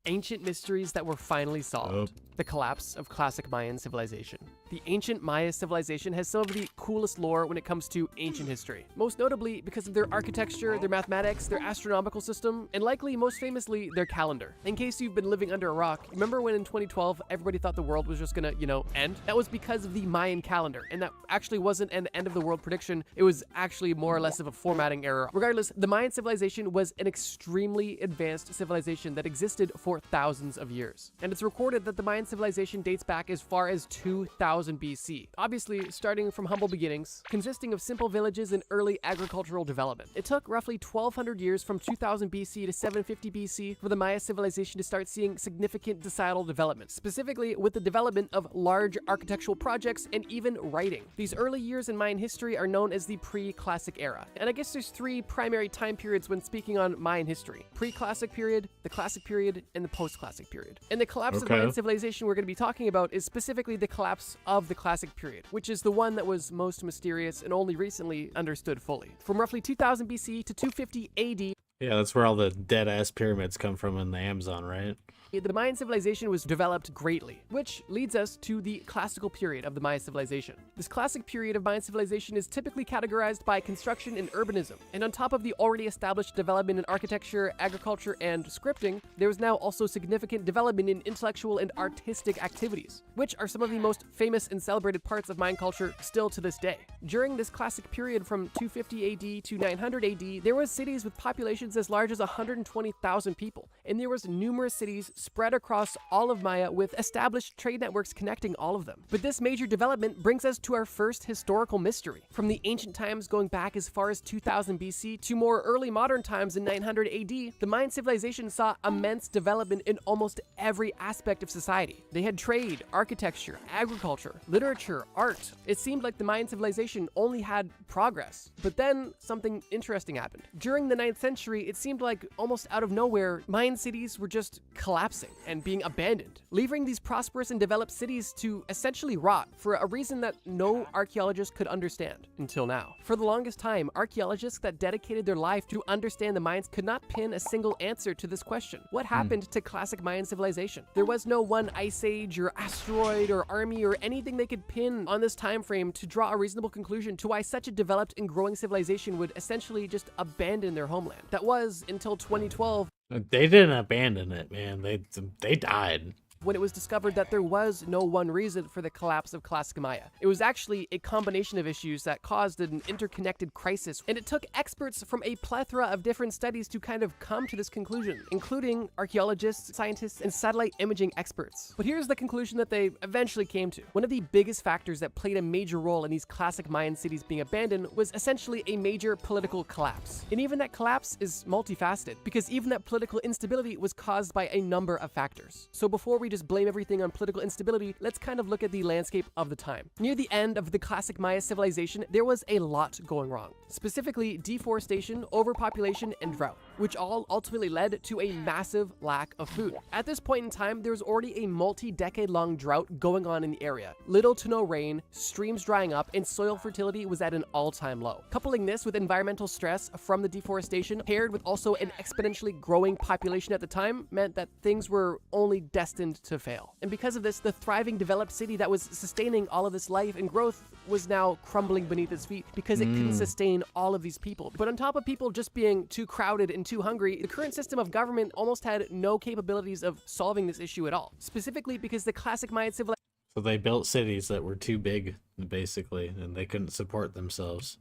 Ancient mysteries that were finally solved. The collapse of classic Mayan civilization. The ancient Maya civilization has some of the coolest lore when it comes to ancient history. Most notably because of their architecture, their mathematics, their astronomical system, and likely most famously, their calendar. In case you've been living under a rock, remember when in 2012 everybody thought the world was just gonna, end? That was because of the Mayan calendar, and that actually wasn't an end of the world prediction, it was actually more or less of a formatting error. Regardless, the Mayan civilization was an extremely advanced civilization that existed for thousands of years. And it's recorded that the Mayan civilization dates back as far as 2000 BC. Obviously, starting from humble beginnings, consisting of simple villages and early agricultural development. It took roughly 1200 years from 2000 BC to 750 BC for the Maya civilization to start seeing significant societal development, specifically with the development of large architectural projects and even writing. These early years in Mayan history are known as the pre-classic era. And I guess there's 3 primary time periods when speaking on Mayan history: pre-classic period, the classic period, and the post-classic period. And the collapse of Mayan civilization civilization we're going to be talking about is specifically the collapse of the Classic period, which is the one that was most mysterious and only recently understood fully. From roughly 2000 BC to 250 AD, Yeah, that's where all the dead-ass pyramids come from in the Amazon, right? the Mayan civilization was developed greatly, which leads us to the classical period of the Maya civilization. This classic period of Mayan civilization is typically categorized by construction and urbanism, and on top of the already established development in architecture, agriculture, and scripting, there is now also significant development in intellectual and artistic activities, which are some of the most famous and celebrated parts of Mayan culture still to this day. During this classic period from 250 AD to 900 AD, there was cities with populations as large as 120,000 people, and there was numerous cities spread across all of Maya with established trade networks connecting all of them. But this major development brings us to our first historical mystery. From the ancient times going back as far as 2000 BC to more early modern times in 900 AD, the Mayan civilization saw immense development in almost every aspect of society. They had trade, architecture, agriculture, literature, art. It seemed like the Mayan civilization only had progress. But then something interesting happened. During the 9th century, it seemed like almost out of nowhere, Mayan cities were just collapsing and being abandoned, leaving these prosperous and developed cities to essentially rot for a reason that no archaeologist could understand until now. For the longest time, archaeologists that dedicated their life to understand the Mayans could not pin a single answer to this question. What happened to classic Mayan civilization? There was no one ice age or asteroid or army or anything they could pin on this time frame to draw a reasonable conclusion to why such a developed and growing civilization would essentially just abandon their homeland. That was until 2012. They didn't abandon it, man. They died. When it was discovered that there was no one reason for the collapse of classic Maya. It was actually a combination of issues that caused an interconnected crisis, and it took experts from a plethora of different studies to kind of come to this conclusion, including archaeologists, scientists, and satellite imaging experts. But here's the conclusion that they eventually came to. One of the biggest factors that played a major role in these classic Mayan cities being abandoned was essentially a major political collapse. And even that collapse is multifaceted, because even that political instability was caused by a number of factors. So before we just blame everything on political instability, let's kind of look at the landscape of the time. Near the end of the classic Maya civilization, there was a lot going wrong. Specifically, deforestation, overpopulation, and drought, which all ultimately led to a massive lack of food. At this point in time, there was already a multi-decade-long drought going on in the area. Little to no rain, streams drying up, and soil fertility was at an all-time low. Coupling this with environmental stress from the deforestation, paired with also an exponentially growing population at the time, meant that things were only destined to fail. And because of this, the thriving developed city that was sustaining all of this life and growth was now crumbling beneath its feet because it couldn't sustain all of these people. But on top of people just being too crowded and too hungry, the current system of government almost had no capabilities of solving this issue at all. Specifically because the classic Mayan civilization. So they built cities that were too big, basically, and they couldn't support themselves.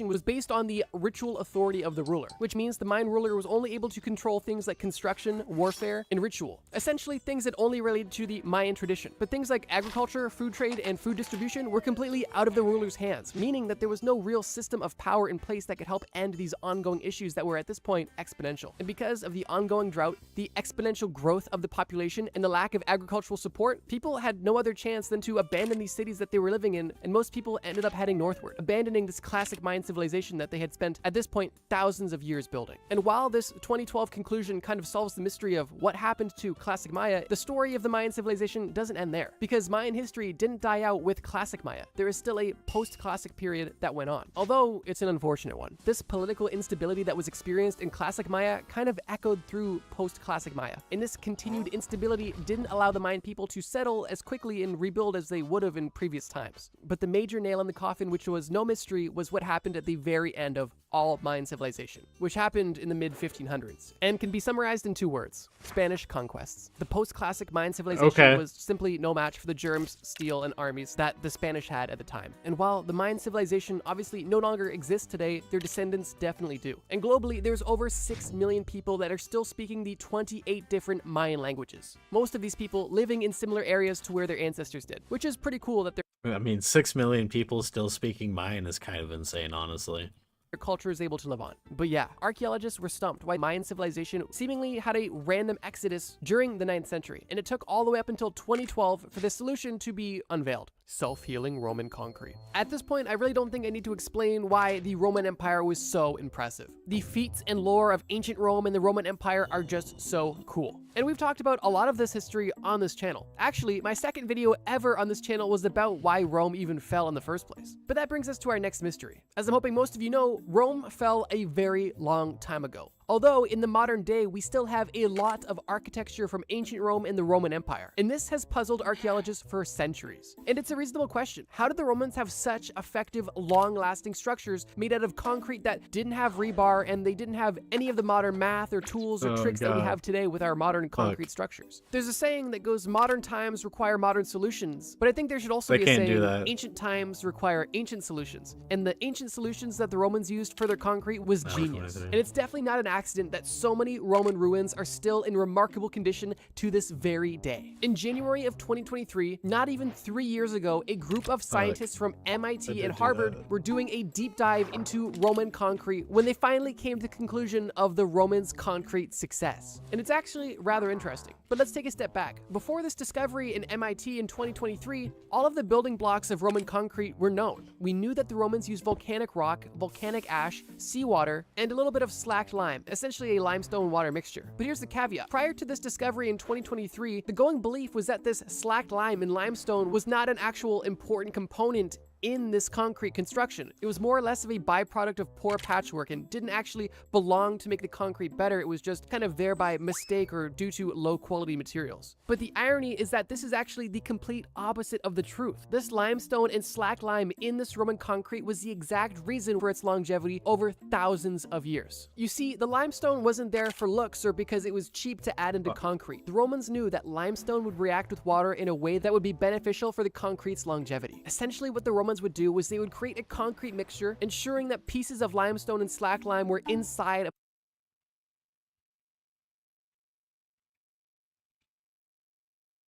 Was based on the ritual authority of the ruler, which means the Mayan ruler was only able to control things like construction, warfare, and ritual. Essentially things that only related to the Mayan tradition. But things like agriculture, food trade, and food distribution were completely out of the ruler's hands, meaning that there was no real system of power in place that could help end these ongoing issues that were at this point exponential. And because of the ongoing drought, the exponential growth of the population, and the lack of agricultural support, people had no other chance than to abandon these cities that they were living in, and most people ended up heading northward, abandoning this classic Mayan civilization that they had spent, at this point, thousands of years building. And while this 2012 conclusion kind of solves the mystery of what happened to classic Maya, the story of the Mayan civilization doesn't end there, because Mayan history didn't die out with classic Maya. There is still a post-classic period that went on, although it's an unfortunate one. This political instability that was experienced in classic Maya kind of echoed through post-classic Maya, and this continued instability didn't allow the Mayan people to settle as quickly and rebuild as they would have in previous times. But the major nail in the coffin, which was no mystery, was what happened at the very end of all Mayan civilization, which happened in the mid-1500s, and can be summarized in two words: Spanish conquests. The post-classic Mayan civilization was simply no match for the germs, steel, and armies that the Spanish had at the time. And while the Mayan civilization obviously no longer exists today, their descendants definitely do. And globally, there's over 6 million people that are still speaking the 28 different Mayan languages. Most of these people living in similar areas to where their ancestors did, which is pretty cool that I mean, 6 million people still speaking Mayan is kind of insane, honestly. their culture is able to live on. But yeah, archaeologists were stumped why Mayan civilization seemingly had a random exodus during the 9th century, and it took all the way up until 2012 for the solution to be unveiled. self-healing Roman concrete. At this point, I really don't think I need to explain why the Roman Empire was so impressive. The feats and lore of ancient Rome and the Roman Empire are just so cool. And we've talked about a lot of this history on this channel. Actually, my second video ever on this channel was about why Rome even fell in the first place. But that brings us to our next mystery. As I'm hoping most of you know, Rome fell a very long time ago. Although in the modern day, we still have a lot of architecture from ancient Rome and the Roman Empire. And this has puzzled archaeologists for centuries. And it's a reasonable question. How did the Romans have such effective, long-lasting structures made out of concrete that didn't have rebar and they didn't have any of the modern math or tools or tricks that we have today with our modern concrete structures? There's a saying that goes, modern times require modern solutions, but I think there should also be a saying, ancient times require ancient solutions. And the ancient solutions that the Romans used for their concrete was genius. And it's definitely not an accident that so many Roman ruins are still in remarkable condition to this very day. In January of 2023, not even 3 years ago, a group of scientists from MIT and Harvard were doing a deep dive into Roman concrete when they finally came to the conclusion of the Romans' concrete success. And it's actually rather interesting. But let's take a step back. Before this discovery in MIT in 2023, all of the building blocks of Roman concrete were known. We knew that the Romans used volcanic rock, volcanic ash, seawater, and a little bit of slacked lime, essentially a limestone water mixture. But here's the caveat. Prior to this discovery in 2023, the going belief was that this slacked lime and limestone was not an actual important component in this concrete construction. It was more or less of a byproduct of poor patchwork and didn't actually belong to make the concrete better. It was just kind of there by mistake or due to low quality materials. But the irony is that this is actually the complete opposite of the truth. This limestone and slack lime in this Roman concrete was the exact reason for its longevity over thousands of years. You see, the limestone wasn't there for looks or because it was cheap to add into concrete. The Romans knew that limestone would react with water in a way that would be beneficial for the concrete's longevity. Essentially, what the Romans would do was they would create a concrete mixture, ensuring that pieces of limestone and slack lime were inside